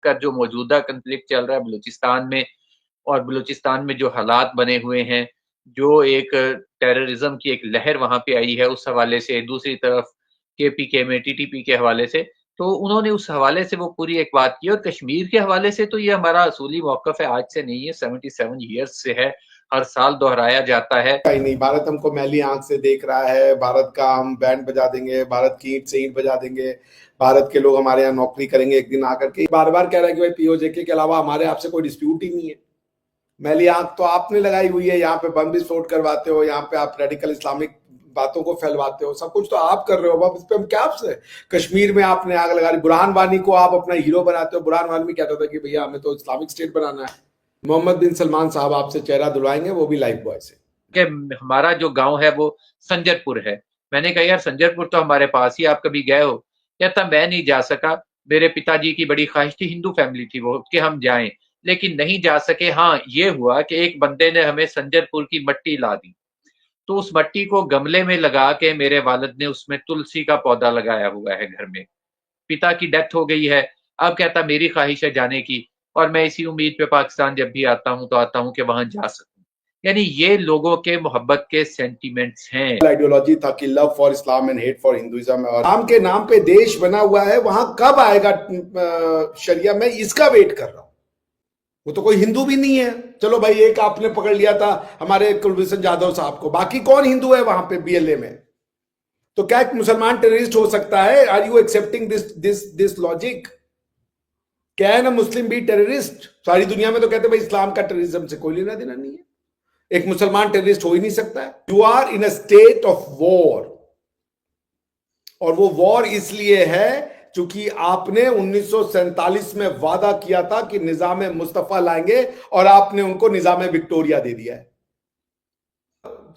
का जो मौजूदा कन्फ्लिक्ट चल रहा है बलूचिस्तान में, और बलूचिस्तान में जो हालात बने हुए हैं, जो एक टेररिज्म की एक लहर वहां पे आई है, उस हवाले से, दूसरी तरफ केपीके में टीटीपी के हवाले से, तो उन्होंने उस हवाले से वो पूरी एक बात की। और कश्मीर के हवाले से तो ये हमारा असूली मौकफ है, आज से नहीं है, 77 ईयर्स से है, हर साल दोहराया जाता है। कहीं नहीं, भारत हमको मैली आंख से देख रहा है, भारत का हम बैंड बजा देंगे, भारत की ईंट से ईंट बजा देंगे, भारत के लोग हमारे यहाँ नौकरी करेंगे एक दिन आकर के। बार बार कह रहा है कि भाई पीओजेके के अलावा हमारे आपसे कोई डिस्प्यूट ही नहीं है। मैली आंख तो आपने लगाई हुई है, यहाँ पे बम विस्फोट करवाते हो, यहाँ पे आप रेडिकल इस्लामिक बातों को फैलवाते हो, सब कुछ तो आप कर रहे हो। अब इस पे हम क्या आपसे, कश्मीर में आपने आग लगा दी, बुरहान वानी को आप अपना हीरो बनाते हो। बुरहान वानी कहता था कि भैया हमें तो इस्लामिक स्टेट बनाना है। मोहम्मद बिन सलमान साहब आपसे चेहरा धुलवाएंगे, वो भी लाइफ बॉय से। कि हमारा जो गांव है वो संजरपुर है। मैंने कहा यार संजरपुर तो हमारे पास ही, आप कभी गए हो? कहता मैं नहीं जा सका, मेरे पिताजी की बड़ी ख्वाहिश थी, हिंदू फैमिली थी वो, कि हम जाएं, लेकिन नहीं जा सके। हाँ, ये हुआ कि एक बंदे ने हमें संजरपुर की मट्टी ला दी, तो उस मट्टी को गमले में लगा के मेरे वालिद ने उसमें तुलसी का पौधा लगाया हुआ है घर में। पिता की डेथ हो गई है, अब कहता मेरी ख्वाहिश है जाने की, और मैं इसी उम्मीद पे पाकिस्तान जब भी आता हूं तो आता हूं कि वहां जा सकूं। यानी ये लोगों के मोहब्बत के सेंटीमेंट्स हैं। आइडियोलॉजी था कि love for Islam and hate for Hinduism, और इस्लाम के नाम पे देश बना हुआ है, वहां कब आएगा शरिया? मैं इसका वेट कर रहा हूं। वो तो कोई हिंदू भी नहीं है। चलो भाई, एक आपने पकड़ लिया था हमारे कुलभूषण जाधव साहब को, बाकी कौन हिंदू है वहां पे बीएलए में? तो क्या एक मुसलमान टेररिस्ट हो सकता है? Are you accepting this logic? Can a Muslim be terrorist? सारी दुनिया में तो कहते भाई इस्लाम का टेररिज्म से कोई लेना देना नहीं है, एक मुसलमान टेररिस्ट हो ही नहीं सकता है। You are in a state of war, और वो वॉर इसलिए है क्योंकि आपने 1947 में वादा किया था कि निजाम मुस्तफा लाएंगे, और आपने उनको निजाम विक्टोरिया दे दिया है।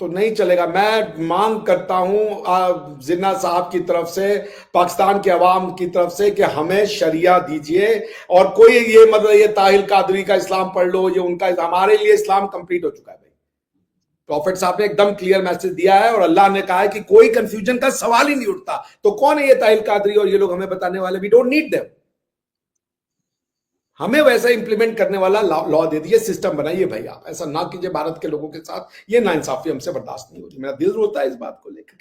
तो नहीं चलेगा। मैं मांग करता हूं जिन्ना साहब की तरफ से, पाकिस्तान के अवाम की तरफ से, कि हमें शरिया दीजिए। और कोई ये मतलब ये ताहिल कादरी का इस्लाम पढ़ लो, ये उनका, हमारे लिए इस्लाम कंप्लीट हो चुका है। प्रॉफिट साहब ने एकदम क्लियर मैसेज दिया है, और अल्लाह ने कहा है कि कोई कंफ्यूजन का सवाल ही नहीं उठता। तो कौन है ये ताहिल कादरी और ये लोग हमें बताने वाले? We don't need them. हमें वैसा इंप्लीमेंट करने वाला लॉ दे दिए, सिस्टम बनाइए भाई। आप ऐसा ना कीजिए भारत के लोगों के साथ, ये नाइंसाफी हमसे बर्दाश्त नहीं होती। मेरा दिल रोता है इस बात को लेकर।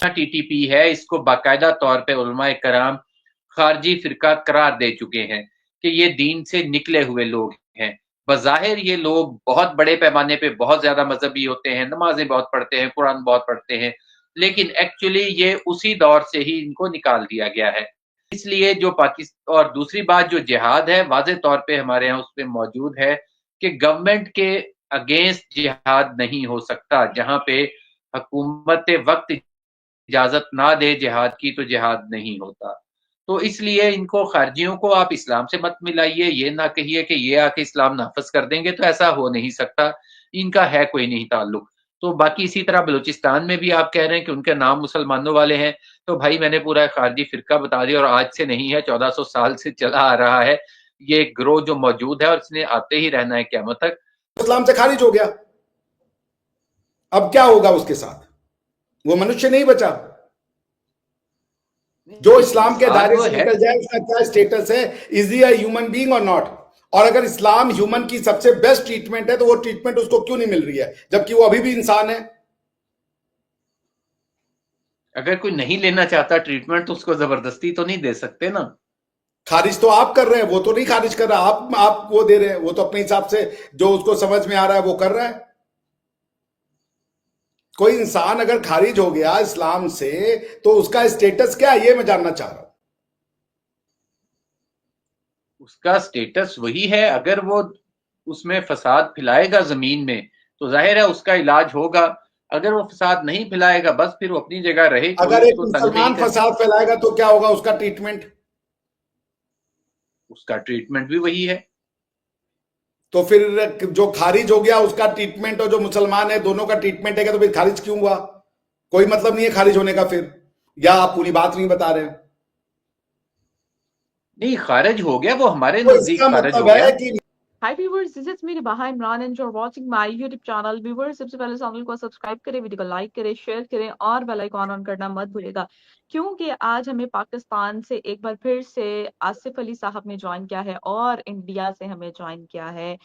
टीटीपी है, इसको बाकायदा तौर पे उलमाए कराम खारजी फिरका करार दे चुके हैं कि ये दीन से निकले हुए लोग हैं। बज़ाहिर ये लोग बहुत बड़े पैमाने पे बहुत ज्यादा मजहबी होते हैं, नमाजें बहुत पढ़ते हैं, कुरान बहुत पढ़ते हैं, लेकिन एक्चुअली ये उसी दौर से ही इनको निकाल दिया गया है। इसलिए जो पाकिस्तान, और दूसरी बात जो जिहाद है, वाज़ेह तौर पे हमारे यहाँ उसमें मौजूद है कि गवर्नमेंट के अगेंस्ट जिहाद नहीं हो सकता। जहां पे हुकूमत वक्त इजाजत ना दे जिहाद की, तो जिहाद नहीं होता। तो इसलिए इनको खारजियों को आप इस्लाम से मत मिलाइए, ये ना कहिए कि ये आके इस्लाम नाफज कर देंगे, तो ऐसा हो नहीं सकता, इनका है कोई नहीं ताल्लुक। तो बाकी इसी तरह बलूचिस्तान में भी आप कह रहे हैं कि उनके नाम मुसलमानों वाले हैं, तो भाई मैंने पूरा खारजी फिरका बता दिया, और आज से नहीं है, 1400 साल से चला आ रहा है ये ग्रोह जो मौजूद है, और इसने आते ही रहना है क़यामत तक। इस्लाम से खारिज हो गया, अब क्या होगा उसके साथ? वो मनुष्य नहीं बचा। जो इस्लाम के दायरे से निकल जाए, उसका क्या स्टेटस है? Is he a human being और नॉट? और अगर इस्लाम ह्यूमन की सबसे बेस्ट ट्रीटमेंट है, तो वो ट्रीटमेंट उसको क्यों नहीं मिल रही है, जबकि वो अभी भी इंसान है? अगर कोई नहीं लेना चाहता ट्रीटमेंट, तो उसको जबरदस्ती तो नहीं दे सकते ना। खारिज तो आप कर रहे हैं, वो तो नहीं खारिज कर रहा। आप वो दे रहे हैं, वो तो अपने हिसाब से जो उसको समझ में आ रहा है वो कर रहा है। कोई इंसान अगर खारिज हो गया इस्लाम से, तो उसका स्टेटस क्या है, ये मैं जानना चाह रहा हूं। उसका स्टेटस वही है, अगर वो उसमें फसाद फैलाएगा जमीन में, तो जाहिर है उसका इलाज होगा। अगर वो फसाद नहीं फैलाएगा, बस फिर वो अपनी जगह रहे, कोई अगर एक उसको तंग नहीं मुसलमान करे। फसाद फैलाएगा तो क्या होगा उसका ट्रीटमेंट? उसका ट्रीटमेंट भी वही है। तो फिर जो खारिज हो गया उसका ट्रीटमेंट, और जो मुसलमान है दोनों का ट्रीटमेंट है, तो फिर खारिज क्यों हुआ? कोई मतलब नहीं है खारिज होने का फिर, या आप पूरी बात नहीं बता रहे हैं? नहीं, खारिज हो गया, वो हमारे तो नजदीक इसका खारिज मतलब हो गया। है कि हाय viewers, this is Meri Baha Imran and you are watching my YouTube channel. Viewers, सबसे पहले चैनल को सब्सक्राइब करें, वीडियो को लाइक करें, शेयर करें और बेल आइकॉन ऑन करना मत भूलिएगा, क्योंकि आज हमें पाकिस्तान से एक बार फिर से आसिफ अली साहब ने ज्वाइन किया है और इंडिया से हमें ज्वाइन किया है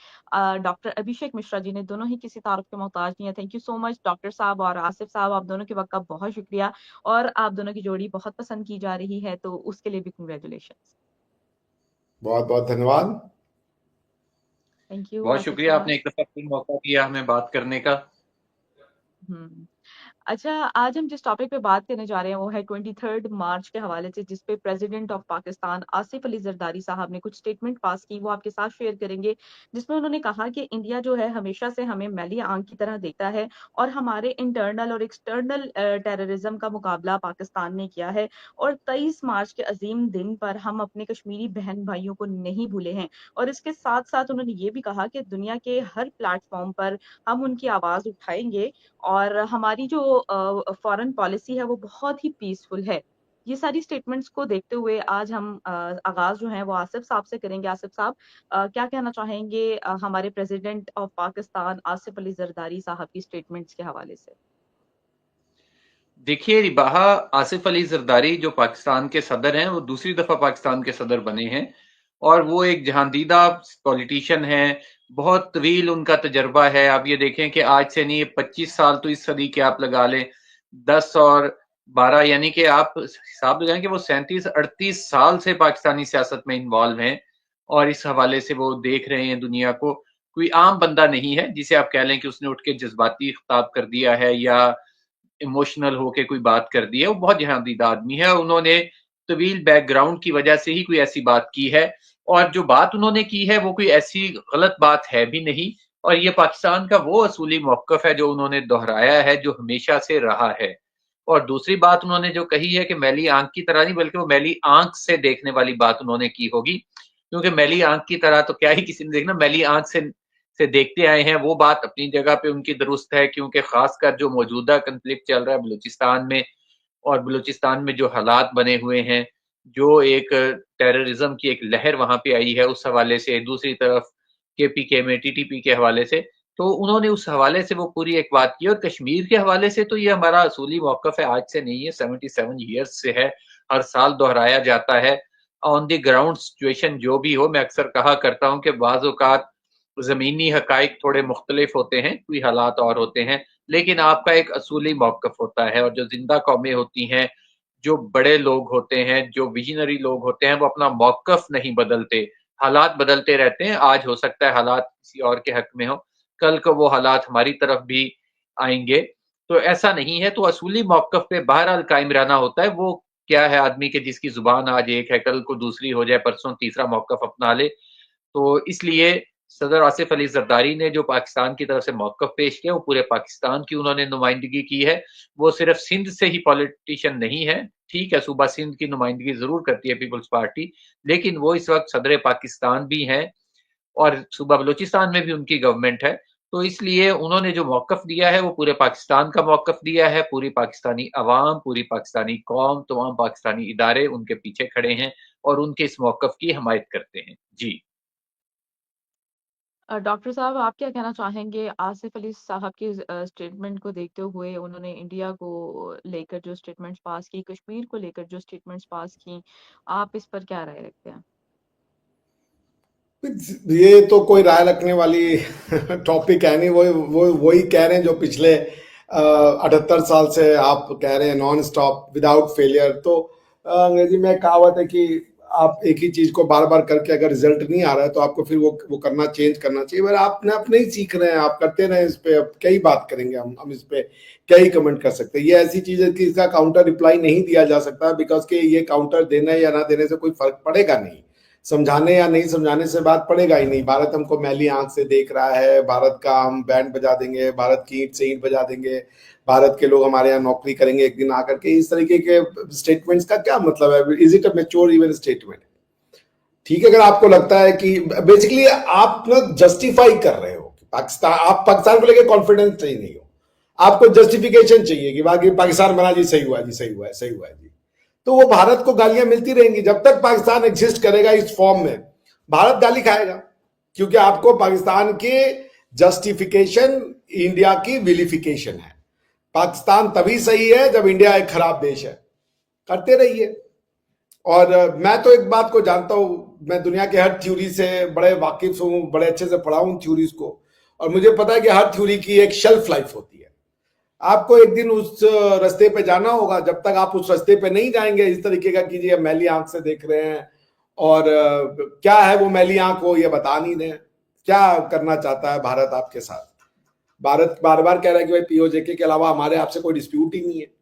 डॉक्टर अभिषेक मिश्रा जी ने। दोनों ही किसी तारुफ के मोहताज नहीं है। Thank you so much doctor साहब और आसिफ साहब, आप दोनों के वक्त का बहुत शुक्रिया। और आप दोनों की जोड़ी बहुत पसंद की जा रही है, तो उसके लिए भी कंग्रेचुलेशन। बहुत बहुत धन्यवाद। थैंक यू बहुत आसिफ शुक्रिया, साहब। आपने एक दफा फिर मौका दिया हमें बात करने का। हम्म। अच्छा, आज हम जिस टॉपिक पे बात करने जा रहे हैं वो है 23 मार्च के हवाले से, जिसपे प्रेसिडेंट ऑफ पाकिस्तान आसिफ अली जरदारी साहब ने कुछ स्टेटमेंट पास की, वो आपके साथ शेयर करेंगे। जिसमें उन्होंने कहा कि इंडिया जो है हमेशा से हमें मैली आंख की तरह देखता है और हमारे इंटरनल और एक्सटर्नल टेररिज्म का मुकाबला पाकिस्तान ने किया है। और 23 मार्च के अजीम दिन पर हम अपने कश्मीरी बहन भाइयों को नहीं भूले हैं। और इसके साथ साथ उन्होंने ये भी कहा कि दुनिया के हर प्लेटफॉर्म पर हम उनकी आवाज उठाएंगे और हमारी जो फॉरेन पॉलिसी है वो बहुत ही पीसफुल है। ये सारी स्टेटमेंट्स को देखते हुए आज हम आगाज जो है वो आसिफ साहब से करेंगे। आसिफ साहब, क्या कहना चाहेंगे हमारे प्रेसिडेंट ऑफ पाकिस्तान आसिफ अली जरदारी साहब की स्टेटमेंट्स के हवाले से? देखिए रिबाहा, आसिफ अली जरदारी जो पाकिस्तान के सदर हैं, वो दूसरी दफा पाकिस्तान के सदर बने हैं और वो एक जहांदीदा पॉलिटिशियन हैं। बहुत तवील उनका तजर्बा है। आप ये देखें कि आज से नहीं, 25 साल तो इस सदी के आप लगा लें, 10 और 12 यानी कि आप हिसाब लगाएं कि वो 37-38 साल से पाकिस्तानी सियासत में इन्वॉल्व हैं और इस हवाले से वो देख रहे हैं दुनिया को। कोई आम बंदा नहीं है जिसे आप कह लें कि उसने उठ के जज्बाती खिताब कर दिया है या इमोशनल होके कोई बात कर दी है। वो बहुत जहांदीदा आदमी है। उन्होंने तवील बैकग्राउंड की वजह से ही कोई ऐसी बात की है और जो बात उन्होंने की है वो कोई ऐसी गलत बात है भी नहीं। और ये पाकिस्तान का वो असूली मौकफ है जो उन्होंने दोहराया है, जो हमेशा से रहा है। और दूसरी बात उन्होंने जो कही है कि मैली आंख की तरह नहीं, बल्कि वो मैली आंख से देखने वाली बात उन्होंने की होगी, क्योंकि मैली आंख की तरह तो क्या ही किसी ने देखना, मैली आंख से देखते आए हैं। वो बात अपनी जगह पे उनकी दुरुस्त है, क्योंकि खासकर जो मौजूदा कंफ्लिक्ट चल रहा है बलूचिस्तान में, और बलूचिस्तान में जो हालात बने हुए हैं, जो एक टेररिज्म की एक लहर वहां पे आई है, उस हवाले से, दूसरी तरफ केपीके में टीटीपी के हवाले से, तो उन्होंने उस हवाले से वो पूरी एक बात की। और कश्मीर के हवाले से तो ये हमारा असूली मौकफ है, आज से नहीं है, 77 ईयर्स से है, हर साल दोहराया जाता है। ऑन द ग्राउंड सिचुएशन जो भी हो, मैं अक्सर कहा करता हूं कि बाज़ औक़ात ज़मीनी हक़ाइक़ थोड़े मुख्तलिफ होते हैं, कोई हालात और होते हैं, लेकिन आपका एक असूली मौक़िफ़ होता है। और जो ज़िंदा कौमें होती हैं, जो बड़े लोग होते हैं, जो विज़नरी लोग होते हैं, वो अपना मौक़िफ़ नहीं बदलते। हालात बदलते रहते हैं, आज हो सकता है हालात किसी और के हक़ में हों, कल को वो हालात हमारी तरफ भी आएँगे। तो ऐसा नहीं है, तो असूली मौक़िफ़ पे बहरहाल कायम रहना होता है। वो क्या है आदमी के जिसकी ज़ुबान आज एक है, कल को दूसरी हो जाए, परसों तीसरा मौक़िफ़ अपना ले। तो इसलिए सदर आसिफ अली जरदारी ने जो पाकिस्तान की तरफ से मौक़िफ़ पेश किया, वो पूरे पाकिस्तान की उन्होंने नुमाइंदगी की है। वो सिर्फ सिंध से ही पॉलिटिशियन नहीं है। ठीक है, सूबा सिंध की नुमाइंदगी ज़रूर करती है पीपल्स पार्टी, लेकिन वो इस वक़्त सदर पाकिस्तान भी हैं और सूबा बलूचिस्तान में भी उनकी गवर्नमेंट है। तो इसलिए उन्होंने जो मौक़िफ़ दिया है, वो पूरे पाकिस्तान का मौक़िफ़ दिया है। पूरी पाकिस्तानी अवाम, पूरी पाकिस्तानी कौम, तमाम पाकिस्तानी इदारे उनके पीछे खड़े हैं और उनके इस मौक़िफ़ की हिमायत करते हैं। जी। डॉक्टर साहब, आप क्या कहना चाहेंगे आसिफ अली साहब की स्टेटमेंट को देखते हुए? उन्होंने इंडिया को लेकर जो स्टेटमेंट्स पास की, कश्मीर को लेकर जो स्टेटमेंट्स पास की, आप इस पर क्या राय रखते हैं? ये तो कोई राय रखने वाली टॉपिक है नहीं। वो वही कह रहे हैं जो पिछले 78 साल से आप कह रहे हैं, नॉन स्टॉप विदाउट फेलियर। तो अंग्रेजी में कहावत है कि आप एक ही चीज को बार बार करके अगर रिजल्ट नहीं आ रहा है तो आपको फिर वो करना, चेंज करना चाहिए। पर आपने अपने ही सीख रहे हैं, आप करते रहे। इस पे अब क्या ही बात करेंगे हम इस पे क्या ही कमेंट कर सकते हैं। ये ऐसी चीज है कि इसका काउंटर रिप्लाई नहीं दिया जा सकता, बिकॉज के ये काउंटर देने या ना देने से कोई फर्क पड़ेगा नहीं। समझाने या नहीं समझाने से बात पड़ेगा ही नहीं। भारत हमको मैली आंख से देख रहा है, भारत का हम बैंड बजा देंगे, भारत की ईंट से ईंट बजा देंगे, भारत के लोग हमारे यहाँ नौकरी करेंगे एक दिन आकर के, इस तरीके के स्टेटमेंट्स का क्या मतलब है? Is it a mature even statement? ठीक है, अगर आपको लगता है कि बेसिकली आप ना जस्टिफाई कर रहे हो कि पाकिस्तान, आप पाकिस्तान को लेकर कॉन्फिडेंस नहीं हो, आपको जस्टिफिकेशन चाहिए कि बाकी पाकिस्तान बना जी, सही हुआ जी, सही हुआ है, सही हुआ है जी। तो वो भारत को गालियां मिलती रहेंगी जब तक पाकिस्तान एग्जिस्ट करेगा इस फॉर्म में। भारत गाली खाएगा, क्योंकि आपको पाकिस्तान की जस्टिफिकेशन इंडिया की विलिफिकेशन है। पाकिस्तान तभी सही है जब इंडिया एक खराब देश है। करते रहिए। और मैं तो एक बात को जानता हूं, मैं दुनिया के हर थ्योरी से बड़े वाकिफ हूं, बड़े अच्छे से पढ़ा हूं थ्योरीज को, और मुझे पता है कि हर थ्योरी की एक शेल्फ लाइफ होती है। आपको एक दिन उस रास्ते पे जाना होगा। जब तक आप उस रास्ते पे नहीं जाएंगे, इस तरीके का कीजिए मैली आंख से देख रहे हैं, और क्या है वो मैली आंख, वो ये बता नहीं रहे। क्या करना चाहता है भारत आपके साथ? भारत बार बार कह रहा है कि भाई पीओजेके के अलावा हमारे आपसे कोई डिस्प्यूट ही नहीं है।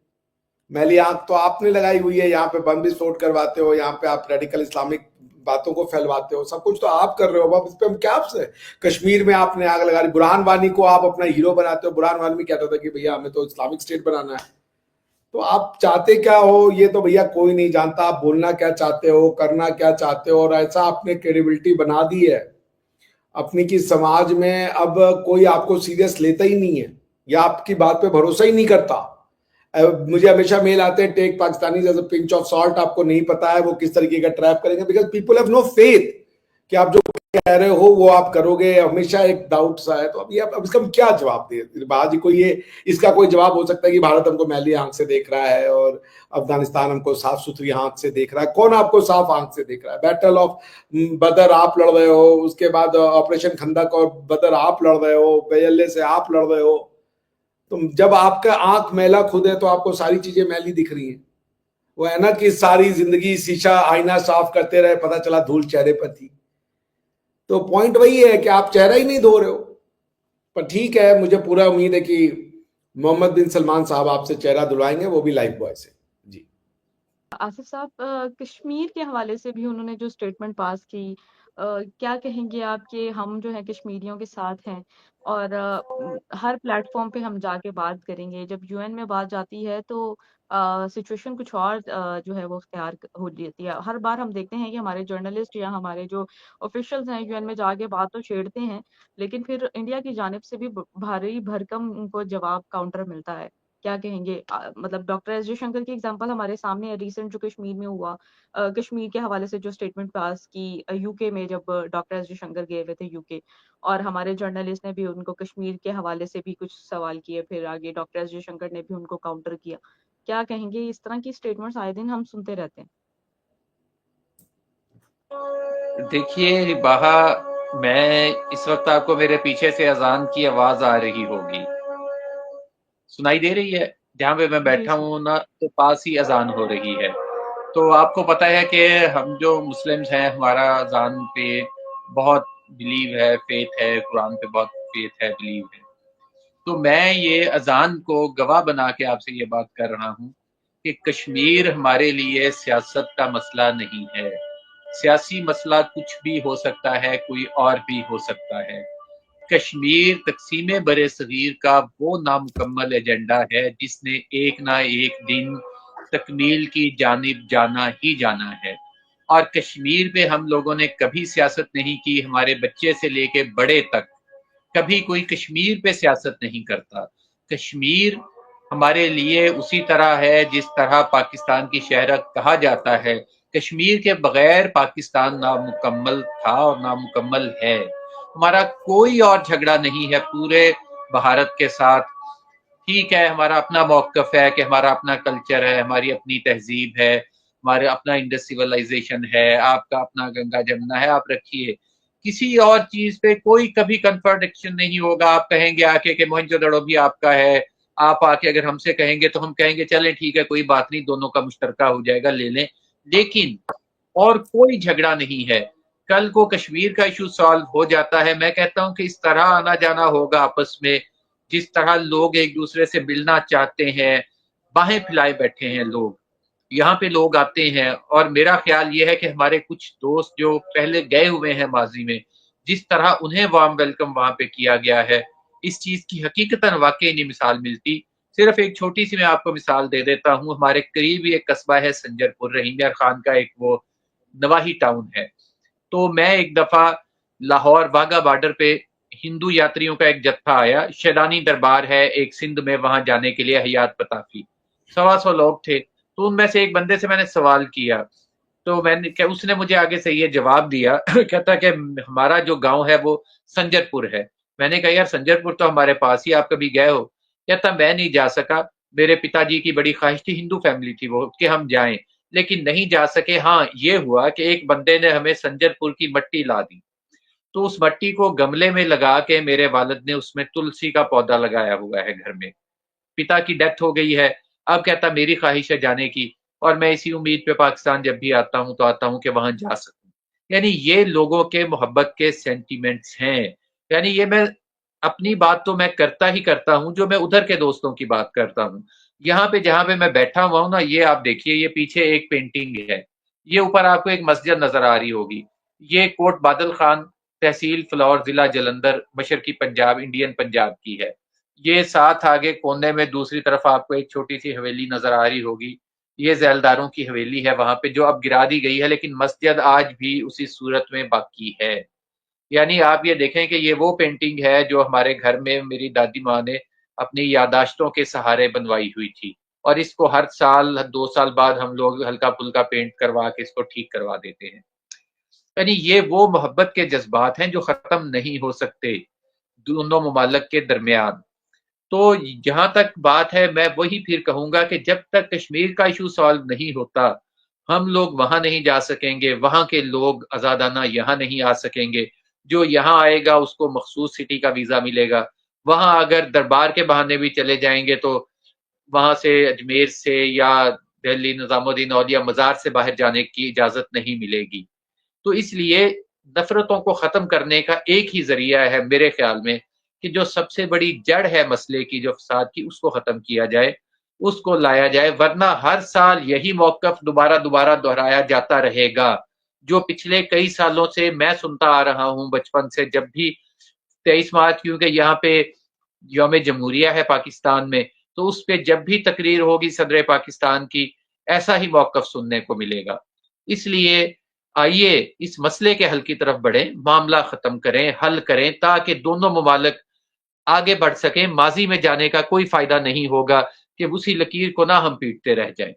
मैली आंख तो आपने लगाई हुई है। यहाँ पे बम विस्फोट करवाते हो, यहाँ पे आप रेडिकल इस्लामिक बातों को फैलवाते हो, सब कुछ तो आप कर रहे हो। अब इस पे हम क्या आपसे? कश्मीर में आपने आग लगा दी। बुरहान वानी को आप अपना हीरो बनाते हो। बुरहान वानी कहता था कि भैया हमें तो इस्लामिक स्टेट बनाना है। तो आप चाहते क्या हो ये तो भैया कोई नहीं जानता। आप बोलना क्या चाहते हो, करना क्या चाहते हो, और ऐसा आपने क्रेडिबिलिटी बना दी है अपनी की समाज में अब कोई आपको सीरियस लेता ही नहीं है, या आपकी बात पे भरोसा ही नहीं करता। मुझे हमेशा मेल आते हैं take Pakistani as a pinch of salt. आपको नहीं पता है वो किस तरीके का ट्रैप करेंगे, because people have no faith कि आप जो कह रहे हो वो आप करोगे। हमेशा एक डाउट सा है। तो अब ये अब इसका हम क्या जवाब दे? बाजी को ये इसका कोई जवाब हो सकता है कि भारत हमको मैली आंख से देख रहा है और अफगानिस्तान हमको साफ सुथरी आंख से देख रहा है। कौन आपको साफ आंख से देख रहा है? बैटल ऑफ बदर आप लड़ रहे हो, उसके बाद ऑपरेशन खंदक और बदर आप लड़ रहे हो, बेयल्ले से आप लड़ रहे हो। तो जब आपका आंख मैला खुद है तो आपको सारी चीजें मैली दिख रही हैं। वो है ना कि सारी जिंदगी शीशा आईना साफ करते रहे, पता चला धूल चेहरे पर थी। तो पॉइंट वही है कि आप चेहरा ही नहीं धो रहे हो। पर ठीक है, मुझे पूरा उम्मीद है कि मोहम्मद बिन सलमान साहब आपसे चेहरा धुलवाएंगे, वो भी लाइफ बॉय से। जी आसिफ साहब, कश्मीर के हवाले से भी उन्होंने जो स्टेटमेंट पास की, क्या कहेंगे आप कि हम जो है कश्मीरियों के साथ हैं, और हर प्लेटफॉर्म पे हम जाके बात करेंगे। जब यूएन में बात जाती है तो सिचुएशन कुछ और जो है वो अख्तियार हो जाती है। हर बार हम देखते हैं कि हमारे जर्नलिस्ट या हमारे जो ऑफिशियल्स हैं यूएन में जाके बात तो छेड़ते हैं, लेकिन फिर इंडिया की जानिब से भी भारी भरकम उनको जवाब काउंटर मिलता है। क्या कहेंगे? मतलब डॉक्टर एस जयशंकर की एग्जांपल हमारे सामने है, रिसेंट जो कश्मीर में हुआ। कश्मीर के हवाले से जो स्टेटमेंट पास की यूके में, जब डॉक्टर एस जयशंकर गए हुए थे यूके, और हमारे जर्नलिस्ट ने भी उनको कश्मीर के हवाले से भी कुछ सवाल किए, फिर आगे डॉक्टर एस जयशंकर ने भी उनको काउंटर किया। क्या कहेंगे? इस तरह की स्टेटमेंट्स आए दिन हम सुनते रहते हैं। देखिए बाहा, मैं इस वक्त आपको मेरे पीछे से अजान की आवाज आ रही होगी, सुनाई दे रही है? जहाँ पे मैं जी बैठा जी। हूँ ना, तो पास ही अजान हो रही है। तो आपको पता है कि हम जो मुस्लिम्स हैं, हमारा अजान पे बहुत बिलीव है, फेथ है, कुरान पे बहुत फेथ है, बिलीव है। तो मैं ये अजान को गवाह बना के आपसे ये बात कर रहा हूँ कि कश्मीर हमारे लिए सियासत का मसला नहीं है। सियासी मसला कुछ भी हो सकता है, कोई और भी हो सकता है। कश्मीर तकसीम बरे सगीर का वो नामुकम्मल एजेंडा है जिसने एक ना एक दिन तकमील की जानिब जाना ही जाना है। और कश्मीर पे हम लोगों ने कभी सियासत नहीं की, हमारे बच्चे से लेके बड़े तक कभी कोई कश्मीर पे सियासत नहीं करता। कश्मीर हमारे लिए उसी तरह है जिस तरह पाकिस्तान की शहरत कहा जाता है। कश्मीर के बगैर पाकिस्तान नामुकम्मल था और नामुकम्मल है। हमारा कोई और झगड़ा नहीं है पूरे भारत के साथ। ठीक है, हमारा अपना मौकफ है कि हमारा अपना कल्चर है, हमारी अपनी तहजीब है, हमारे अपना इंडस सिविलाइजेशन है, आपका अपना गंगा जमुना है, आप रखिए। किसी और चीज पे कोई कभी कंट्राडिक्शन नहीं होगा। आप कहेंगे आके कि मोहनजोदड़ो भी आपका है, आप आके अगर हमसे कहेंगे तो हम कहेंगे चलें ठीक है, कोई बात नहीं, दोनों का मुश्तरका हो जाएगा, ले लें। लेकिन और कोई झगड़ा नहीं है। कल को कश्मीर का इशू सॉल्व हो जाता है, मैं कहता हूं कि इस तरह आना जाना होगा आपस में, जिस तरह लोग एक दूसरे से मिलना चाहते हैं, बाहें फैलाए बैठे हैं लोग। यहाँ पे लोग आते हैं, और मेरा ख्याल ये है कि हमारे कुछ दोस्त जो पहले गए हुए हैं माजी में, जिस तरह उन्हें वार्म वेलकम वहां पे किया गया है, इस चीज की हकीकतन वाकई नहीं मिसाल मिलती। सिर्फ एक छोटी सी मैं आपको मिसाल दे देता हूँ। हमारे करीब ही एक कस्बा है संजरपुर, रहीम यार खान का एक वो नवाही टाउन है। तो मैं एक दफा लाहौर वाघा बॉर्डर पे हिंदू यात्रियों का एक जत्था आया, शैदानी दरबार है एक सिंध में, वहां जाने के लिए हयात पताफी, 125 लोग थे। तो उनमें से एक बंदे से मैंने सवाल किया तो मैंने क्या, उसने मुझे आगे से ये जवाब दिया कहता कि हमारा जो गांव है वो संजरपुर है। मैंने कहा यार संजरपुर तो हमारे पास ही, आप कभी गए हो? कहता मैं नहीं जा सका, मेरे पिताजी की बड़ी ख्वाहिश थी, हिंदू फैमिली थी वो, कि हम जाएं, लेकिन नहीं जा सके। हाँ ये हुआ कि एक बंदे ने हमें संजरपुर की मट्टी ला दी, तो उस मट्टी को गमले में लगा के मेरे वालिद ने उसमें तुलसी का पौधा लगाया हुआ है घर में। पिता की डेथ हो गई है, अब कहता मेरी ख्वाहिश है जाने की, और मैं इसी उम्मीद पे पाकिस्तान जब भी आता हूँ तो आता हूँ कि वहां जा सकूं। यानी ये लोगों के मोहब्बत के सेंटिमेंट्स हैं। यानी ये मैं अपनी बात तो मैं करता ही करता हूँ, जो मैं उधर के दोस्तों की बात करता हूँ। यहाँ पे जहां पे मैं बैठा हुआ हूँ ना, ये आप देखिए, ये पीछे एक पेंटिंग है, ये ऊपर आपको एक मस्जिद नजर आ रही होगी, ये कोट बादल खान, तहसील फ्लौर, जिला जलंधर, मशरकी पंजाब, इंडियन पंजाब की है। ये साथ आगे कोने में दूसरी तरफ आपको एक छोटी सी हवेली नजर आ रही होगी, ये जैलदारों की हवेली है वहां पे, जो अब गिरा दी गई है, लेकिन मस्जिद आज भी उसी सूरत में बाकी है। यानी आप ये देखें कि ये वो पेंटिंग है जो हमारे घर में मेरी दादी माँ ने अपनी यादाश्तों के सहारे बनवाई हुई थी, और इसको हर साल 2 साल बाद हम लोग हल्का फुल्का पेंट करवा के इसको ठीक करवा देते हैं। यानी ये वो मोहब्बत के जज्बात हैं जो खत्म नहीं हो सकते दोनों ममालक के दरमियान। तो जहां तक बात है, मैं वही फिर कहूंगा कि जब तक कश्मीर का इशू सॉल्व नहीं होता, हम लोग वहां नहीं जा सकेंगे, वहां के लोग आजादाना यहाँ नहीं आ सकेंगे। जो यहाँ आएगा उसको मखसूस सिटी का वीजा मिलेगा, वहां अगर दरबार के बहाने भी चले जाएंगे तो वहां से अजमेर से या दिल्ली निजामुद्दीन औलिया मजार से बाहर जाने की इजाजत नहीं मिलेगी। तो इसलिए नफरतों को खत्म करने का एक ही जरिया है मेरे ख्याल में, कि जो सबसे बड़ी जड़ है मसले की, जो फसाद की, उसको खत्म किया जाए, उसको लाया जाए, वरना हर साल यही मौकफ दोबारा दोबारा दोहराया जाता रहेगा, जो पिछले कई सालों से मैं सुनता आ रहा हूं बचपन से। जब भी 23 मार्च, क्योंकि यहाँ पे यौम जमहूरिया है पाकिस्तान में, तो उस पे जब भी तकरीर होगी सदर पाकिस्तान की, ऐसा ही मौकफ सुनने को मिलेगा। इसलिए आइए इस मसले के हल की तरफ बढ़ें, मामला खत्म करें, हल करें, ताकि दोनों ममालिक आगे बढ़ सकें। माजी में जाने का कोई फायदा नहीं होगा कि उसी लकीर को ना हम पीटते रह जाएं,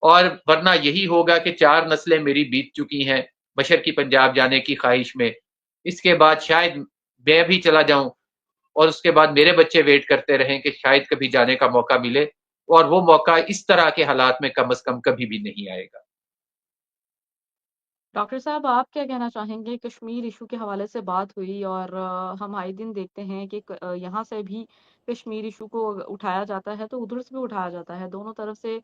और वरना यही होगा कि 4 नस्लें मेरी बीत चुकी हैं मशरकी पंजाब जाने की ख्वाहिश में, इसके बाद शायद मैं भी चला जाऊं, और उसके बाद मेरे बच्चे वेट करते रहें कि शायद कभी जाने का मौका मिले, और वो मौका इस तरह के हालात में कम से कम कभी भी नहीं आएगा। डॉक्टर साहब, आप क्या कहना चाहेंगे? कश्मीर इशू के हवाले से बात हुई और हम आए दिन देखते हैं कि यहाँ से भी कश्मीर इशू को उठाया जाता है तो उधर से भी उठाया जाता है, दोनों तरफ से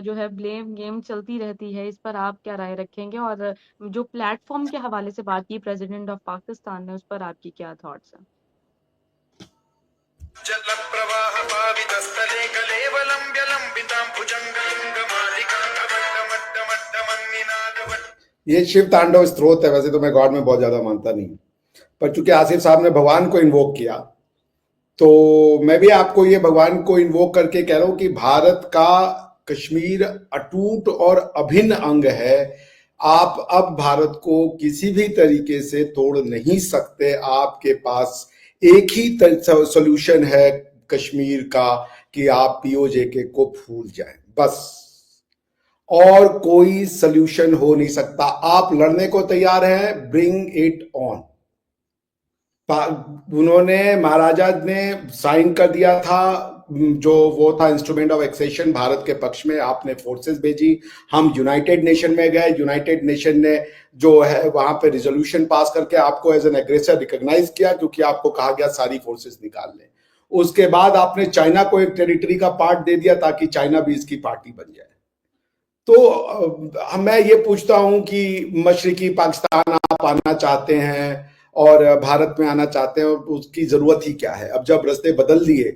जो है ब्लेम गेम चलती रहती है। इस पर आप क्या राय रखेंगे? और जो प्लेटफॉर्म के हवाले से बात की प्रेसिडेंट ऑफ पाकिस्तान ने, उस पर आपकी क्या थॉट्स हैं? जल प्रवाह पावितस्थले कलेवलंब्य लंबितां ये शिव तांडव स्त्रोत है। वैसे तो मैं गॉड में बहुत ज्यादा मानता नहीं, पर चूंकि आसिफ साहब ने भगवान को इन्वोक किया, तो मैं भी आपको ये भगवान को इन्वोक करके कह रहा हूं कि भारत का कश्मीर अटूट और अभिन्न अंग है। आप अब भारत को किसी भी तरीके से तोड़ नहीं सकते। आपके पास एक ही सोल्यूशन है कश्मीर का, कि आप पीओजेके को भूल जाएं, बस। और कोई सोल्यूशन हो नहीं सकता। आप लड़ने को तैयार हैं, ब्रिंग इट ऑन। उन्होंने, महाराजा ने साइन कर दिया था, जो वो था इंस्ट्रूमेंट ऑफ एक्सेशन भारत के पक्ष में। आपने फोर्सेस भेजी, हम यूनाइटेड नेशन में गए, यूनाइटेड नेशन ने जो है वहां पे रिजोल्यूशन पास करके आपको एज एन एग्रेसर रिकॉग्नाइज किया, क्योंकि आपको कहा गया सारी फोर्सेस निकाल लें। उसके बाद आपने चाइना को एक टेरिटरी का पार्ट दे दिया ताकि चाइना भी इसकी पार्टी बन जाए। तो मैं ये पूछता हूं कि मशरकी पाकिस्तान आप आना चाहते हैं और भारत में आना चाहते हैं, उसकी जरूरत ही क्या है? अब जब रास्ते बदल दिए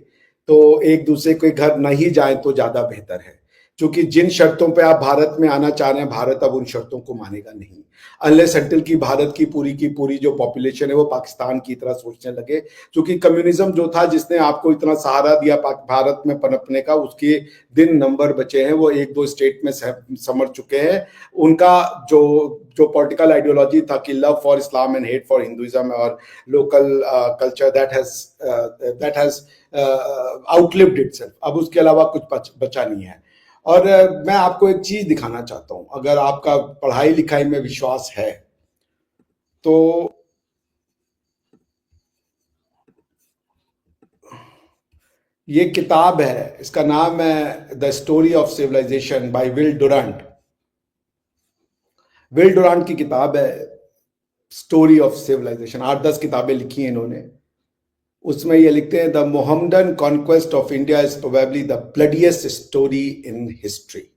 तो एक दूसरे के घर नहीं जाए तो ज्यादा बेहतर है, क्योंकि जिन शर्तों पे आप भारत में आना चाह रहे हैं, भारत अब उन शर्तों को मानेगा नहीं, अनलेस अनटिल की भारत की पूरी जो पॉपुलेशन है वो पाकिस्तान की तरह सोचने लगे। क्योंकि कम्युनिज्म जो था, जिसने आपको इतना सहारा दिया भारत में पनपने का, उसके दिन नंबर बचे हैं। वो 1-2 स्टेट में समर चुके हैं। उनका जो पॉलिटिकल आइडियोलॉजी था कि love for Islam and hate for Hinduism और local culture, that has outlived itself. अब उसके अलावा कुछ बचा नहीं है। और मैं आपको एक चीज दिखाना चाहता हूं, अगर आपका पढ़ाई लिखाई में विश्वास है तो ये किताब है, इसका नाम है the story of civilization by Will Durant. Will Durant की किताब है स्टोरी ऑफ सिविलाइजेशन, 8-10 किताबें लिखी हैं इन्होंने। उसमें ये लिखते हैं, the Mohammedan conquest of India is probably the bloodiest story in history.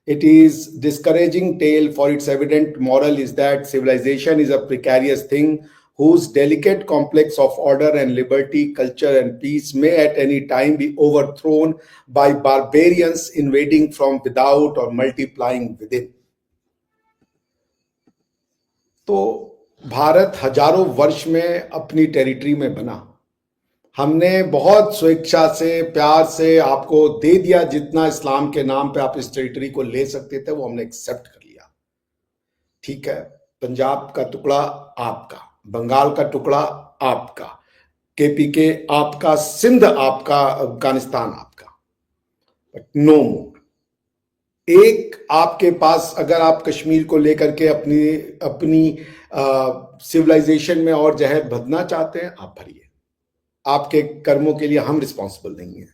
It is discouraging tale, for its evident moral is that civilization is a precarious thing whose delicate complex of order and liberty, culture and peace may at any time be overthrown by barbarians invading from without or multiplying within. तो भारत हजारों वर्ष में अपनी territory में बना, हमने बहुत स्वेच्छा से प्यार से आपको दे दिया, जितना इस्लाम के नाम पे आप इस टेरिटरी को ले सकते थे वो हमने एक्सेप्ट कर लिया। ठीक है, पंजाब का टुकड़ा आपका, बंगाल का टुकड़ा आपका, केपीके आपका, सिंध आपका, अफगानिस्तान आपका, बट नो मोर। एक आपके पास, अगर आप कश्मीर को लेकर के अपनी सिविलाइजेशन में और जहर भरना चाहते हैं, आप भरिए, आपके कर्मों के लिए हम रिस्पॉन्सिबल नहीं है।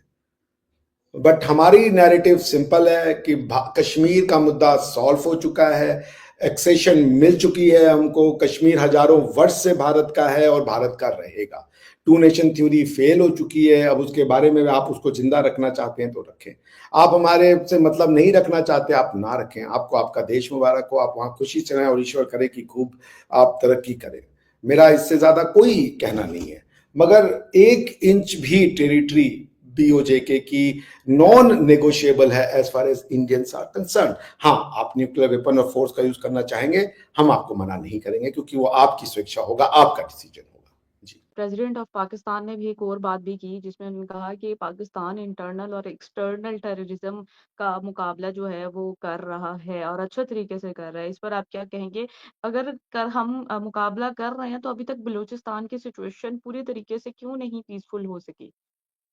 बट हमारी नैरेटिव सिंपल है कि कश्मीर का मुद्दा सॉल्व हो चुका है, एक्सेशन मिल चुकी है हमको, कश्मीर हजारों वर्ष से भारत का है और भारत का रहेगा। टू नेशन थ्योरी फेल हो चुकी है, अब उसके बारे में आप उसको जिंदा रखना चाहते हैं तो रखें, आप हमारे से मतलब नहीं रखना चाहते आप ना रखें, आपको आपका देश मुबारक हो, आप वहां खुशी से रहें और ईश्वर करे कि खूब आप तरक्की करें। मेरा इससे ज्यादा कोई कहना नहीं है, मगर 1 इंच भी टेरिटरी बीओजेके की नॉन नेगोशिएबल है as far as Indians are concern. हाँ, आप न्यूक्लियर वेपन और फोर्स का यूज करना चाहेंगे, हम आपको मना नहीं करेंगे, क्योंकि वो आपकी स्वेच्छा होगा, आपका डिसीजन होगा। जी। प्रेसिडेंट ऑफ पाकिस्तान ने भी एक और बात भी की, जिसमें उन्होंने कहा कि पाकिस्तान इंटरनल और एक्सटर्नल टेररिज्म का मुकाबला जो है वो कर रहा है और अच्छे तरीके से कर रहा है। इस पर आप क्या कहेंगे? अगर हम मुकाबला कर रहे हैं तो अभी तक बलूचिस्तान की सिचुएशन पूरी तरीके से क्यों नहीं पीसफुल हो सकी?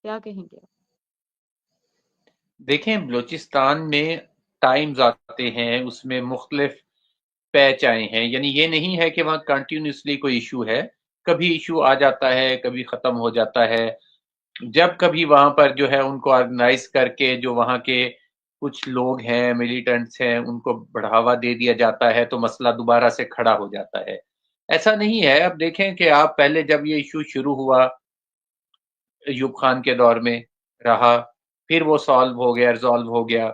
क्या कहेंगे आप? देखें, बलूचिस्तान में टाइम्स आते हैं, उसमें मुख्तलिफ पैच आए हैं, यानी ये नहीं है कि वहाँ कंटिन्यूसली कोई इशू है, कभी इशू आ जाता है, कभी ख़त्म हो जाता है। जब कभी वहाँ पर जो है उनको ऑर्गेनाइज करके जो वहाँ के कुछ लोग हैं, मिलिटेंट्स हैं, उनको बढ़ावा दे दिया जाता है तो मसला दोबारा से खड़ा हो जाता है। ऐसा नहीं है। अब देखें कि आप पहले जब ये इशू शुरू हुआ, अयूब खान के दौर में रहा, फिर वो सॉल्व हो गया, रिज़ॉल्व हो गया।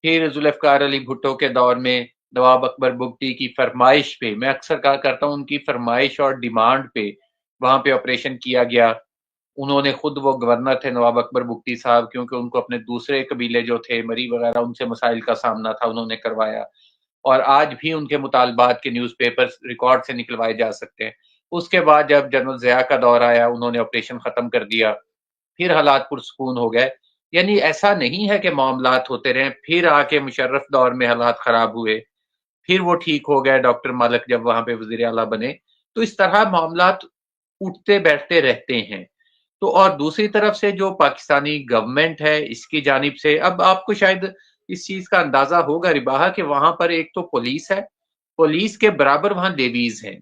फिर ज़ुल्फ़िकार अली भुट्टो के दौर में नवाब अकबर बुगटी की फरमाइश पे, मैं अक्सर कहा करता हूँ उनकी फरमाइश और डिमांड पे वहाँ पे ऑपरेशन किया गया। उन्होंने खुद, वो गवर्नर थे नवाब अकबर बुगटी साहब, क्योंकि उनको अपने दूसरे कबीले जो थे मरी वगैरह, उनसे मसाइल का सामना था, उन्होंने करवाया। और आज भी उनके मुतालबात के न्यूज़पेपर्स रिकॉर्ड से निकलवाए जा सकते हैं। उसके बाद जब जनरल ज़िया का दौर आया, उन्होंने ऑपरेशन ख़त्म कर दिया, फिर हालात पुरसकून हो गए। यानी ऐसा नहीं है कि मामलात होते रहे, फिर आके मुशर्रफ दौर में हालात ख़राब हुए, फिर वो ठीक हो गए, डॉक्टर मालिक जब वहाँ पे वज़ीर आला बने। तो इस तरह मामलात उठते बैठते रहते हैं। तो और दूसरी तरफ से जो पाकिस्तानी गवर्नमेंट है, इसकी जानिब से अब आपको शायद इस चीज़ का अंदाज़ा होगा रिबाहा, कि वहाँ पर एक तो पुलिस है, पुलिस के बराबर वहाँ लेवीज़ हैं।